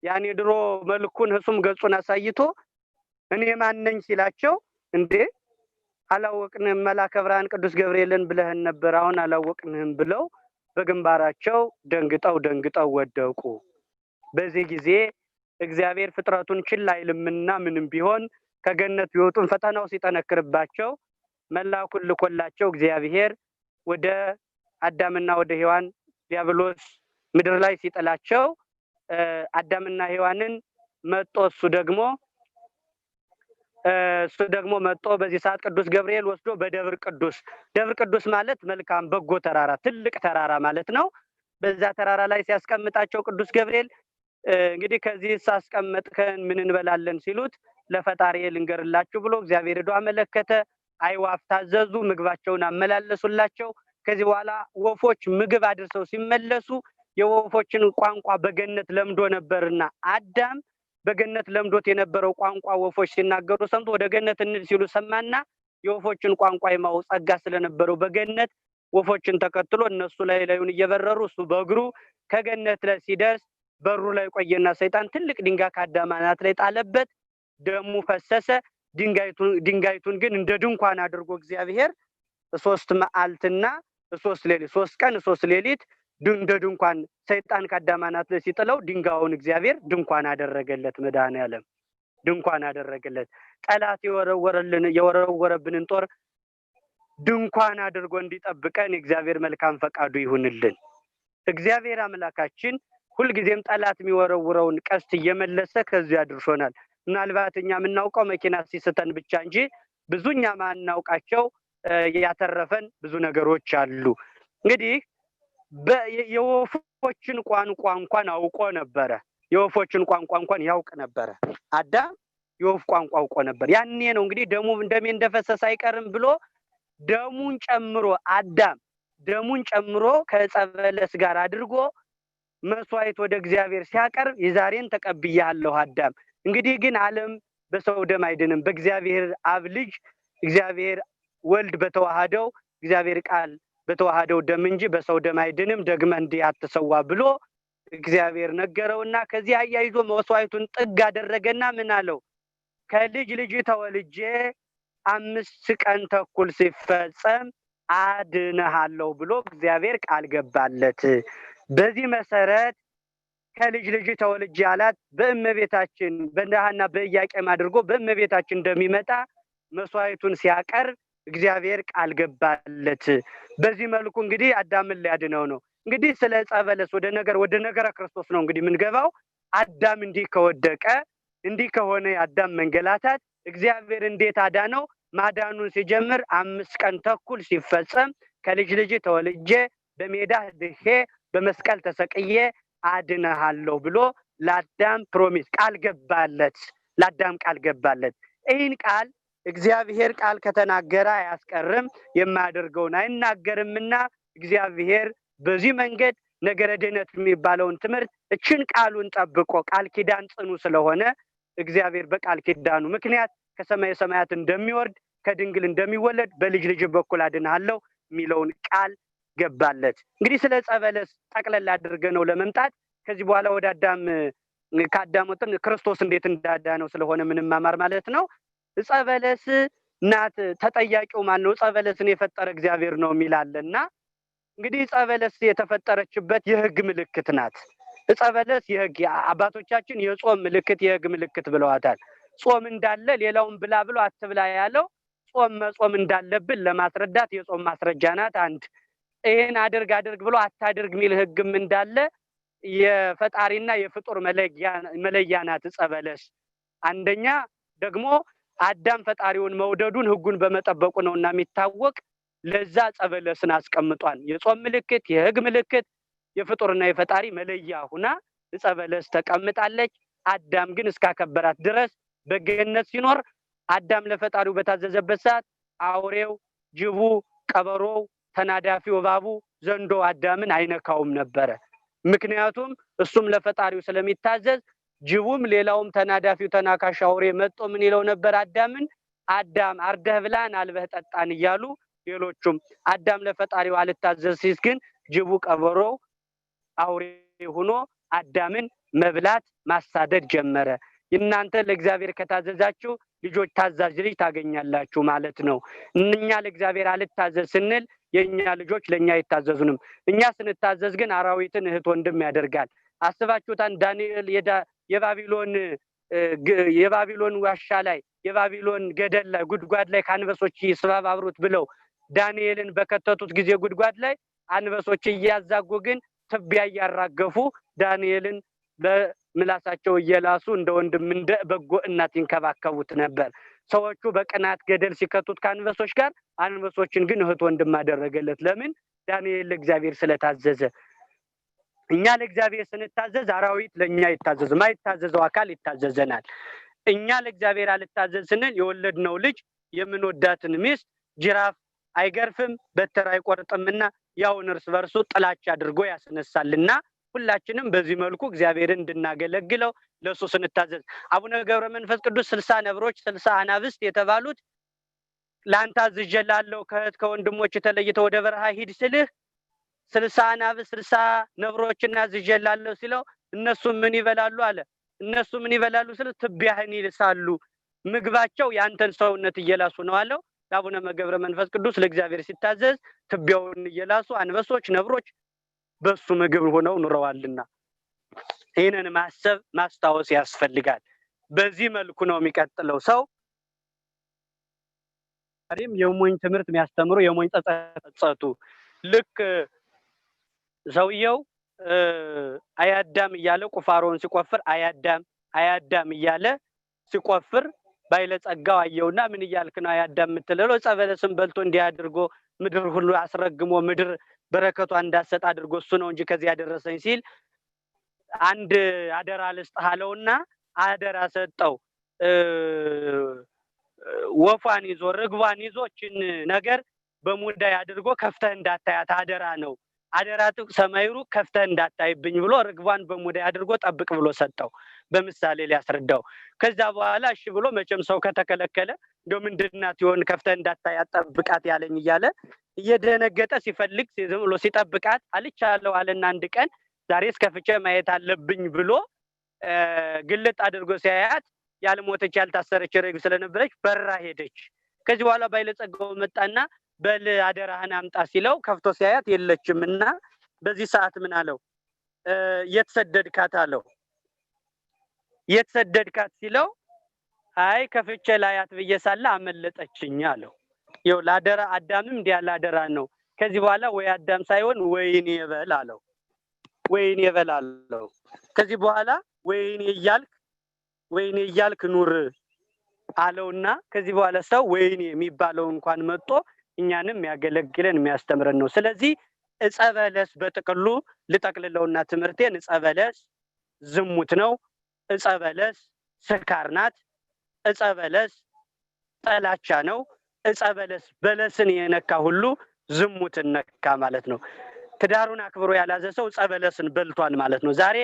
ያኔ ድሮ መልኩን ህሱም ገጹን አሳይቶ እኔ ማን ነኝ ሲላቸው እንዴ አላወቅንም መልአከ ብርሃን ቅዱስ ገብርኤልን ብለህን ነበር አሁን አላወቅንህም ብለው በግንባራቸው ደንግጠው ወደቁ። በዚህ ጊዜ እግዚአብሔር ፍጥረቱን ችላ አይልምና ምንም ቢሆን ከገነት ቢወጡን ፈተናው ሲጠነክርባቸው መልአኩን ልኮላቸው እግዚአብሔር ወደ አዳምና ወደ ሔዋን ዲያብሎስ ምድር ላይ ሲጥላቸው አዳምና ሔዋንን መጥቶ እሱ ደግሞ መጥቶ በዚህ ሰዓት ቅዱስ ገብርኤል ወስዶ በደብር ቅዱስ ማለት መልካም በጎ ተራራ ትልቅ ተራራ ማለት ነው። በዛ ተራራ ላይ ሲያስቀምጣቸው ቅዱስ ገብርኤል እንግዲህ ከዚህ ሳስቀመጥከን ምን እንበላለን ሲሉት ለፈጣሪ ልንገርላችሁ ብሎ እግዚአብሔር ሄዶ አመለከተ። አይዋፍ ታዘዙ፣ ምግባቸውን አመላለሱላቸው። ከዚህ በኋላ ወፎች ምግብ አድርሰው ሲመለሱ የወፎችን ቋንቋ በገነት ለምዶ ነበርና አዳም በገነት ለምዶት የነበረው ቋንቋ ወፎች ሲናገሩ ሰምቶ ወደ ገነት እንሂድ ሲሉ ሰማና የወፎችን ቋንቋ የማወቅ ጸጋ ስለነበረው በገነት ወፎችን ተከትሎ እነሱ ላይ ላዩን እየበረሩ እሱ በእግሩ ከገነት ላይ ሲደርስ በሩ ላይ ቆየና ሰይጣን ትልቅ ድንጋይ ከአዳም አናት ላይ ጣለበት። ደሙ ፈሰሰ። ድንጋይቱን ግን እንደ ድንኳን አድርጎ እግዚአብሔር 3 መዓልትና 3 ሌሊት 3 ቀን 3 ሌሊት እንደ ድንኳን ሰይጣን ከአዳም አናት ላይ ሲጥለው ድንጋዩን እግዚአብሔር ድንኳን አደረገለት። መድኃኔዓለም ድንኳን አደረገለት። ጠላት የወረወረብንን ጦር ድንኳን አድርጎ እንዲጠብቀን እግዚአብሔር መልካም ፈቃዱ ይሁንልን። እግዚአብሔር አምላካችን ሁልጊዜም ጠላት የሚወረውረውን ቀስት እየመለሰ ከዚህ አድርሶናል። ምናልባት እኛ የምናውቀው መኪና ሲስተን ብቻ እንጂ ብዙኛ ማናውቃቸው ያተረፈን ብዙ ነገሮች አሉ። እንግዲህ የወፎችን ቋንቋ እንኳን አውቆ ነበረ። የወፎችን ቋንቋ እንኳን ያውቅ ነበረ። አዳም የወፍ ቋንቋ አውቆ ነበር። ያኔ ነው እንግዲህ ደሜ እንደፈሰሰ አይቀርም ብሎ ደሙን ጨምሮ አዳም ደሙን ጨምሮ ከዕፀ በለስ ጋር አድርጎ መስዋዕት ወደ እግዚአብሔር ሲያቀርብ የዛሬን ተቀብያለሁ አዳም። እንግዲህ ግን ዓለም በሰው ደም አይድንም፣ በእግዚአብሔር አብ ልጅ እግዚአብሔር ወልድ በተዋሃደው እግዚአብሔር ቃል በተዋሃደው ደም እንጂ በሰው ደም አይድንም፣ ደግመህ እንዲህ አትሰዋ ብሎ እግዚአብሔር ነገረውና ከዚህ አያይዞ መስዋዕቱን ጥግ አደረገና ምን አለው? ከልጅ ልጅ ተወልጄ 5 ቀን ተኩል ሲፈጸም አድነሃለሁ ብሎ እግዚአብሔር ቃል ገባለት። በዚህ መሰረት ከልጅ ልጅ ተወልጄ አላት። በእመቤታችን በሐና በኢያቄም አድርጎ በእመቤታችን እንደሚመጣ መስዋዕቱን ሲያቀርብ እግዚአብሔር ቃል ገባለት። በዚህ መልኩ እንግዲህ አዳምን ሊያድነው ነው። እንግዲህ ስለ ዕፀ በለስ ወደ ነገረ ክርስቶስ ነው እንግዲህ የምንገባው። አዳም እንዲህ ከወደቀ እንዲህ ከሆነ የአዳም መንገላታት እግዚአብሔር እንዴት አዳነው? ማዳኑን ሲጀምር 5 ቀን ተኩል ሲፈጸም ከልጅ ልጅ ተወልጄ በሜዳ ድሄ በመስቀል ተሰቅዬ አድነሃለሁ ብሎ ለአዳም ፕሮሚስ ቃል ገባለት። ለአዳም ቃል ገባለት። ይህን ቃል እግዚአብሔር ቃል ከተናገረ አያስቀርም፣ የማያደርገውን አይናገርምና እግዚአብሔር በዚህ መንገድ ነገረ ድነት የሚባለውን ትምህርት እችን ቃሉን ጠብቆ ቃል ኪዳን ጽኑ ስለሆነ እግዚአብሔር በቃል ኪዳኑ ምክንያት ከሰማይ ሰማያት እንደሚወርድ ከድንግል እንደሚወለድ በልጅ ልጅ በኩል አድነሃለሁ የሚለውን ቃል ገባለት። እንግዲህ ስለ ዕፀ በለስ ጠቅለል አድርገነው ለመምጣት ከዚህ በኋላ ወደ አዳም ከአዳም ወጥተን ክርስቶስ እንዴት እንዳዳነው ስለሆነ ምንማማር ማለት ነው። ዕፀ በለስ ናት ተጠያቂው ማን ነው? ዕፀ በለስን የፈጠረ እግዚአብሔር ነው የሚላለና እንግዲህ ዕፀ በለስ የተፈጠረችበት የሕግ ምልክት ናት። ዕፀ በለስ የሕግ አባቶቻችን የጾም ምልክት የሕግ ምልክት ብለዋታል። ጾም እንዳለ ሌላውን ብላ ብሎ አትብላ ያለው ጾም መጾም እንዳለብን ለማስረዳት የጾም ማስረጃ ናት። አንድ ይሄን አድርግ ብሎ አታድርግ የሚል ሕግም እንዳለ የፈጣሪና የፍጡር መለያ ናት ዕፀ በለስ። አንደኛ ደግሞ አዳም ፈጣሪውን መውደዱን ሕጉን በመጠበቁ ነውና የሚታወቅ ለዛ ዕፀ በለስን አስቀምጧል። የጾም ምልክት የሕግ ምልክት የፍጡርና የፈጣሪ መለያ ሁና ዕፀ በለስ ተቀምጣለች። አዳም ግን እስካከበራት ድረስ በገነት ሲኖር አዳም ለፈጣሪው በታዘዘበት ሰዓት አውሬው፣ ጅቡ፣ ቀበሮው፣ ተናዳፊው እባቡ፣ ዘንዶ አዳምን አይነካውም ነበረ። ምክንያቱም እሱም ለፈጣሪው ስለሚታዘዝ ጅቡም ሌላውም ተናዳፊው ተናካሽ አውሬ መጥቶ ምን ይለው ነበር? አዳምን አዳም አርደህ ብላን አልበህ ጠጣን እያሉ ሌሎቹም አዳም ለፈጣሪው አልታዘዝ ሲል ግን ጅቡ ቀበሮው አውሬ ሆኖ አዳምን መብላት ማሳደድ ጀመረ። እናንተ ለእግዚአብሔር ከታዘዛችሁ ልጆች ታዛዥ ልጅ ታገኛላችሁ ማለት ነው። እኛ ለእግዚአብሔር አልታዘዝ ስንል የኛ ልጆች ለኛ አይታዘዙንም። እኛ ስንታዘዝ ግን አራዊትን እህት ወንድም ያደርጋል። አስባችሁታን ዳንኤል የባቢሎን ዋሻ ላይ የባቢሎን ገደል ላይ ጉድጓድ ላይ ከአንበሶች ይስባብሩት ብለው ዳንኤልን በከተቱት ጊዜ ጉድጓድ ላይ አንበሶች እያዛጉ ግን ትቢያ እያራገፉ ዳንኤልን በምላሳቸው እየላሱ እንደ ወንድም እንደ በጎ እናት ይንከባከቡት ነበር። ሰዎቹ በቅናት ገደል ሲከቱት ከአንበሶች ጋር አንበሶችን ግን እህት ወንድም አደረገለት። ለምን? ዳንኤል ለእግዚአብሔር ስለታዘዘ። እኛ ለእግዚአብሔር ስንታዘዝ አራዊት ለኛ ይታዘዝ፣ ማይታዘዘው አካል ይታዘዘናል። እኛ ለእግዚአብሔር አልታዘዝ ስንል የወለድነው ልጅ የምንወዳትን ሚስት ጅራፍ አይገርፍም በትር አይቆርጥምና ያውን እርስ በርሱ ጥላቻ አድርጎ ያስነሳልና ሁላችንም በዚህ መልኩ እግዚአብሔርን እንድናገለግለው ለሱ ስንታዘዝ አቡነ ገብረ መንፈስ ቅዱስ 60 ነብሮች 60 አናብስት የተባሉት ላንተ አዝዤልሃለሁ ከእህት ከወንድሞች ተለይተህ ወደ በረሃ ሂድ ስልህ 60 አናብስት 60 ነብሮችን አዝዤልሃለሁ ሲለው እነሱ ምን ይበላሉ አለ። እነሱ ምን ይበላሉ ስለ ትቢያህን ይልሳሉ፣ ምግባቸው ያንተን ሰውነት እየላሱ ነው አለው። አቡነ ገብረ መንፈስ ቅዱስ ለእግዚአብሔር ሲታዘዝ ትቢያውን እየላሱ አንበሶች ነብሮች በሱ ምግብ ሆነው ኑረዋልና ይሄንን ማሰብ ማስታወስ ያስፈልጋል። በዚህ መልኩ ነው የሚቀጥለው ሰው አሪም የሞኝ ትምህርት የሚያስተምሩ የሞኝ ጸጸቱ ልክ ሰውየው አያዳም እያለ ቁፋሮን ሲቆፍር አያዳም እያለ ሲቆፍር ባይለጸጋው አየውና ምን እያልክ ነው አያዳም የምትለው? ጸበለስም በልቶ እንዲያድርጎ ምድር ሁሉ አስረግሞ ምድር በረከቷ እንዳሰጥ አድርጎ እሱ ነው እንጂ ከዚህ ያደረሰኝ ሲል አንድ አደራ ልስጥህ አለውና አደራ ሰጠው። ወፏን ይዞ ርግቧን ይዞችን ነገር በሙዳይ አድርጎ ከፍተህ እንዳታያት አደራ ነው። አደራ ጥቅ ሰማይሩ ከፍተህ እንዳታይብኝ ብሎ ርግቧን በሙዳይ አድርጎ ጠብቅ ብሎ ሰጠው። በምሳሌ ሊያስረዳው ከዛ በኋላ እሺ ብሎ መቼም ሰው ከተከለከለ እንደው ምንድናት ይሆን ከፍተህ እንዳታያት ጠብቃት ያለኝ እያለ እየደነገጠ ሲፈልግ ዝም ብሎ ሲጠብቃት አልቻለው አለና አንድ ቀን ዛሬስ ከፍቼ ማየት አለብኝ ብሎ ግልጥ አድርጎ ሲያያት ያልሞተች ያልታሰረች ርግብ ስለነበረች በራ ሄደች። ከዚህ በኋላ ባይለጸጋው መጣና በል አደራህን አምጣ ሲለው ከፍቶ ሲያያት የለችምና በዚህ ሰዓት ምን አለው? የተሰደድካት አለው። የተሰደድካት ሲለው አይ ከፍቼ ላያት ብየሳለ አመለጠችኝ አለው። ይው ለአደራ አዳምም እንዲያለ አደራ ነው። ከዚህ በኋላ ወይ አዳም ሳይሆን ወይኔ በል አለው። ወይኔ በል አለው። ከዚህ በኋላ ወይኔ እያልክ ኑር አለውና ከዚህ በኋላ ሰው ወይኔ የሚባለው እንኳን መጥቶ እኛንም ያገለግለን የሚያስተምረን ነው። ስለዚህ እጸበለስ በጥቅሉ ልጠቅልለውና ትምህርቴን እጸበለስ ዝሙት ነው። እጸበለስ ስካር ናት። እጸበለስ ጠላቻ ነው። እጸበለስ በለስን የነካ ሁሉ ዝሙትን ነካ ማለት ነው። ትዳሩን አክብሮ ያላዘ ሰው እጸበለስን በልቷል ማለት ነው። ዛሬ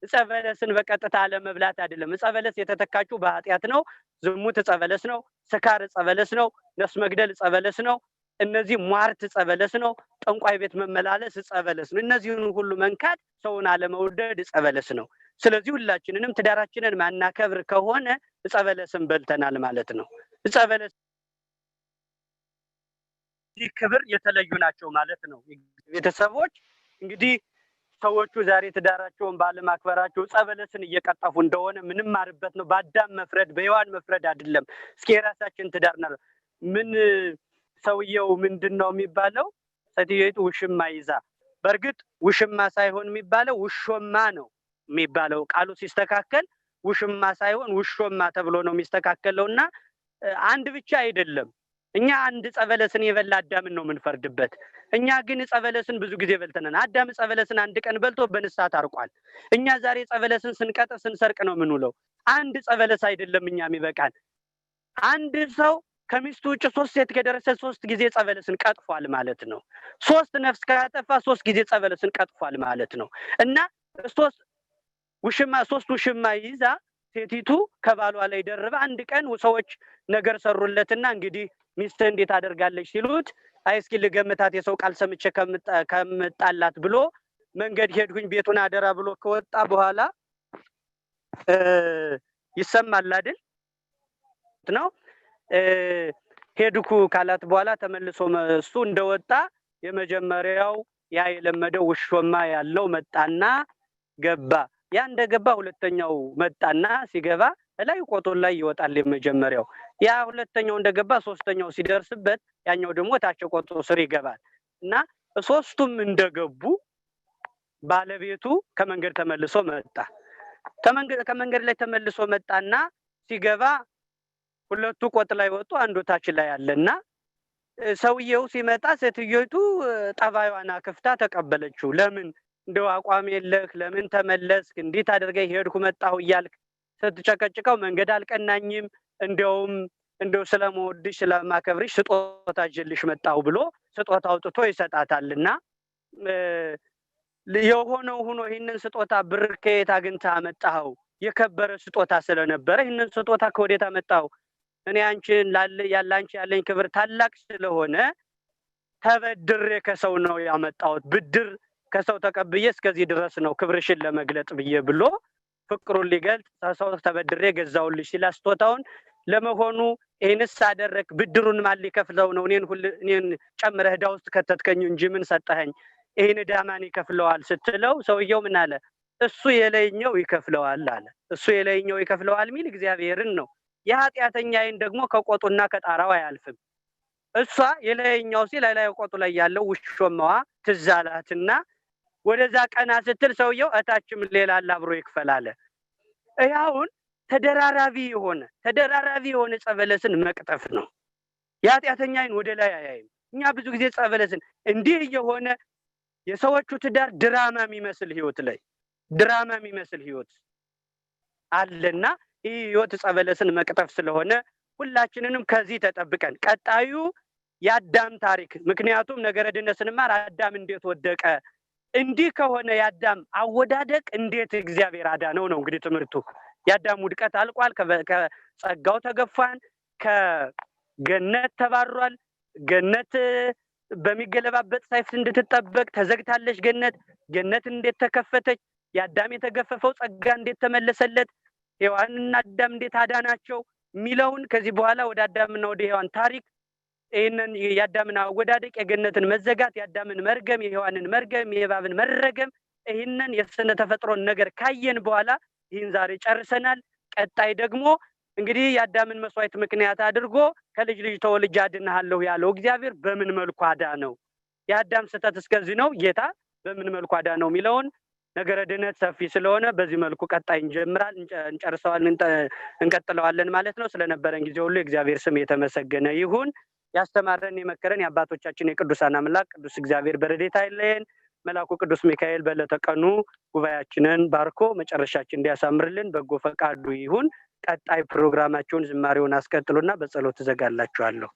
እጸበለስን በቀጥታ ለመብላት አይደለም። እጸበለስ የተተካችው በኃጢአት ነው። ዝሙት እጸበለስ ነው። ስካር እጸበለስ ነው። ነፍስ መግደል እጸበለስ ነው። እነዚህ ሟርት እጸበለስ ነው። ጠንቋይ ቤት መመላለስ እጸበለስ ነው። እነዚህን ሁሉ መንካት ሰውን አለመውደድ እጸበለስ ነው። ስለዚህ ሁላችንንም ትዳራችንን ማናከብር ከሆነ እጸበለስን በልተናል ማለት ነው። እጸበለስ ክብር የተለዩ ናቸው ማለት ነው። ቤተሰቦች እንግዲህ ሰዎቹ ዛሬ ትዳራቸውን ባለማክበራቸው ጸበለስን እየቀጠፉ እንደሆነ ምንም ማርበት ነው። በአዳም መፍረድ በሔዋን መፍረድ አይደለም። እስኪ የራሳችን ትዳር ነው። ምን ሰውየው ምንድነው የሚባለው? ሴትዮይቱ ውሽማ ይዛ፣ በእርግጥ ውሽማ ሳይሆን የሚባለው ውሾማ ነው የሚባለው። ቃሉ ሲስተካከል ውሽማ ሳይሆን ውሾማ ተብሎ ነው የሚስተካከለውና አንድ ብቻ አይደለም። እኛ አንድ ጸበለስን የበላ አዳምን ነው የምንፈርድበት። እኛ ግን ጸበለስን ብዙ ጊዜ በልተናል። አዳም ጸበለስን አንድ ቀን በልቶ በንስሐ ታርቋል። እኛ ዛሬ ጸበለስን ስንቀጥፍ ስንሰርቅ ነው የምንውለው። አንድ ጸበለስ አይደለም እኛ የሚበቃን። አንድ ሰው ከሚስቱ ውጭ 3 ሴት ከደረሰ 3 ጊዜ ጸበለስን ቀጥፏል ማለት ነው። 3 ነፍስ ካጠፋ 3 ጊዜ ጸበለስን ቀጥፏል ማለት ነው። እና 3 ውሽማ ይዛ ሴቲቱ ከባሏ ላይ ደርባ አንድ ቀን ሰዎች ነገር ሰሩለትና እንግዲህ ሚስት እንዴት አደርጋለች ሲሉት አይ እስኪ ልገምታት የሰው ቃል ሰምቼ ከምጣላት ብሎ መንገድ ሄድኩኝ ቤቱን አደራ ብሎ ከወጣ በኋላ ይሰማል አይደል ነው ሄድኩ ካላት በኋላ ተመልሶ እሱ እንደወጣ የመጀመሪያው ያ የለመደው ውሾማ ያለው መጣና ገባ። ያ እንደገባ ሁለተኛው መጣና ሲገባ ላይ ቆጦን ላይ ይወጣል የመጀመሪያው። ያ ሁለተኛው እንደገባ ሶስተኛው ሲደርስበት ያኛው ደግሞ ታች ቆጦ ስር ይገባል። እና ሶስቱም እንደገቡ ባለቤቱ ከመንገድ ተመልሶ መጣ። ከመንገድ ላይ ተመልሶ መጣና ሲገባ ሁለቱ ቆጥ ላይ ወጡ፣ አንዱ ታች ላይ አለና ሰውየው ሲመጣ ሴትዮይቱ ጠባዩዋን አክፍታ ተቀበለችው። ለምን እንደው አቋም የለህ ለምን ተመለስክ እንዴት አድርገህ ሄድኩ መጣሁ እያልክ ስትጨቀጭቀው መንገድ አልቀናኝም እንደው ስለምወድሽ ስለማከብርሽ ስጦታ ይዤልሽ መጣሁ ብሎ ስጦታ አውጥቶ ይሰጣታልና የሆነው ሆኖ ይህንን ስጦታ ብር ከየት አግኝተህ አመጣኸው? የከበረ ስጦታ ስለነበረ ይህንን ስጦታ ከወዴት አመጣኸው? እኔ አንቺን ያላንቺ ያለኝ ክብር ታላቅ ስለሆነ ተበድሬ ከሰው ነው ያመጣሁት። ብድር ከሰው ተቀብዬ እስከዚህ ድረስ ነው ክብርሽን ለመግለጥ ብዬ ብሎ ፍቅሩን ሊገልጥ ሰው ተበድሬ ገዛውልሽ ሲል ስጦታውን ለመሆኑ ይህንስ አደረክ ብድሩን ማን ሊከፍለው ነው? እኔን ጨምረህ ዕዳ ውስጥ ከተትከኝ እንጂ ምን ሰጠኸኝ? ይህን ዕዳ ማን ይከፍለዋል ስትለው ሰውየው ምን አለ? እሱ የላይኛው ይከፍለዋል አለ። እሱ የላይኛው ይከፍለዋል ሚል እግዚአብሔርን ነው። የኃጢአተኛዬን ደግሞ ከቆጡና ከጣራው አያልፍም። እሷ የላይኛው ሲል ላይ ቆጡ ላይ ያለው ውሾማዋ ትዝ አላትና ወደዛ ቀና ስትል ሰውየው እታችም ሌላ አብሮ ይክፈላል። ያውን ተደራራቢ የሆነ ጸበለስን መቅጠፍ ነው። የኃጢአተኛዬን ወደ ላይ አያይም። እኛ ብዙ ጊዜ ጸበለስን እንዲህ የሆነ የሰዎቹ ትዳር ድራማ የሚመስል ህይወት አለና ይህ ህይወት ጸበለስን መቅጠፍ ስለሆነ ሁላችንንም ከዚህ ተጠብቀን ቀጣዩ የአዳም ታሪክ ምክንያቱም ነገረ ድነት ስንማር አዳም እንዴት ወደቀ እንዲህ ከሆነ የአዳም አወዳደቅ እንዴት እግዚአብሔር አዳነው ነው እንግዲህ ትምህርቱ። የአዳም ውድቀት አልቋል። ከጸጋው ተገፋን፣ ከገነት ተባሯል። ገነት በሚገለባበጥ ሰይፍ እንድትጠበቅ ተዘግታለች። ገነት እንዴት ተከፈተች? የአዳም የተገፈፈው ጸጋ እንዴት ተመለሰለት? ሔዋንና አዳም እንዴት አዳናቸው ሚለውን ከዚህ በኋላ ወደ አዳምና ወደ ሔዋን ታሪክ ይሄንን የአዳምን አወዳደቅ፣ የገነትን መዘጋት፣ የአዳምን መርገም፣ የሔዋንን መርገም፣ የእባብን መረገም ይሄንን የስነ ተፈጥሮን ነገር ካየን በኋላ ይህን ዛሬ ጨርሰናል። ቀጣይ ደግሞ እንግዲህ የአዳምን መስዋዕት ምክንያት አድርጎ ከልጅ ልጅ ተወልጄ አድንሃለሁ ያለው እግዚአብሔር በምን መልኩ አዳነው? የአዳም ስህተት እስከዚህ ነው፣ ጌታ በምን መልኩ አዳነው የሚለውን ነገረ ድነት ሰፊ ስለሆነ በዚህ መልኩ ቀጣይ እንቀጥለዋለን ማለት ነው። ስለነበረን ጊዜ ሁሉ የእግዚአብሔር ስም የተመሰገነ ይሁን። ያስተማረን የመከረን የአባቶቻችን የቅዱሳን አምላክ ቅዱስ እግዚአብሔር በረድኤቱ አይለየን። መልአኩ ቅዱስ ሚካኤል በዕለተ ቀኑ ጉባኤያችንን ባርኮ መጨረሻችን እንዲያሳምርልን በጎ ፈቃዱ ይሁን። ቀጣይ ፕሮግራማቸውን ዝማሬውን አስቀጥሉና በጸሎት እዘጋላችኋለሁ።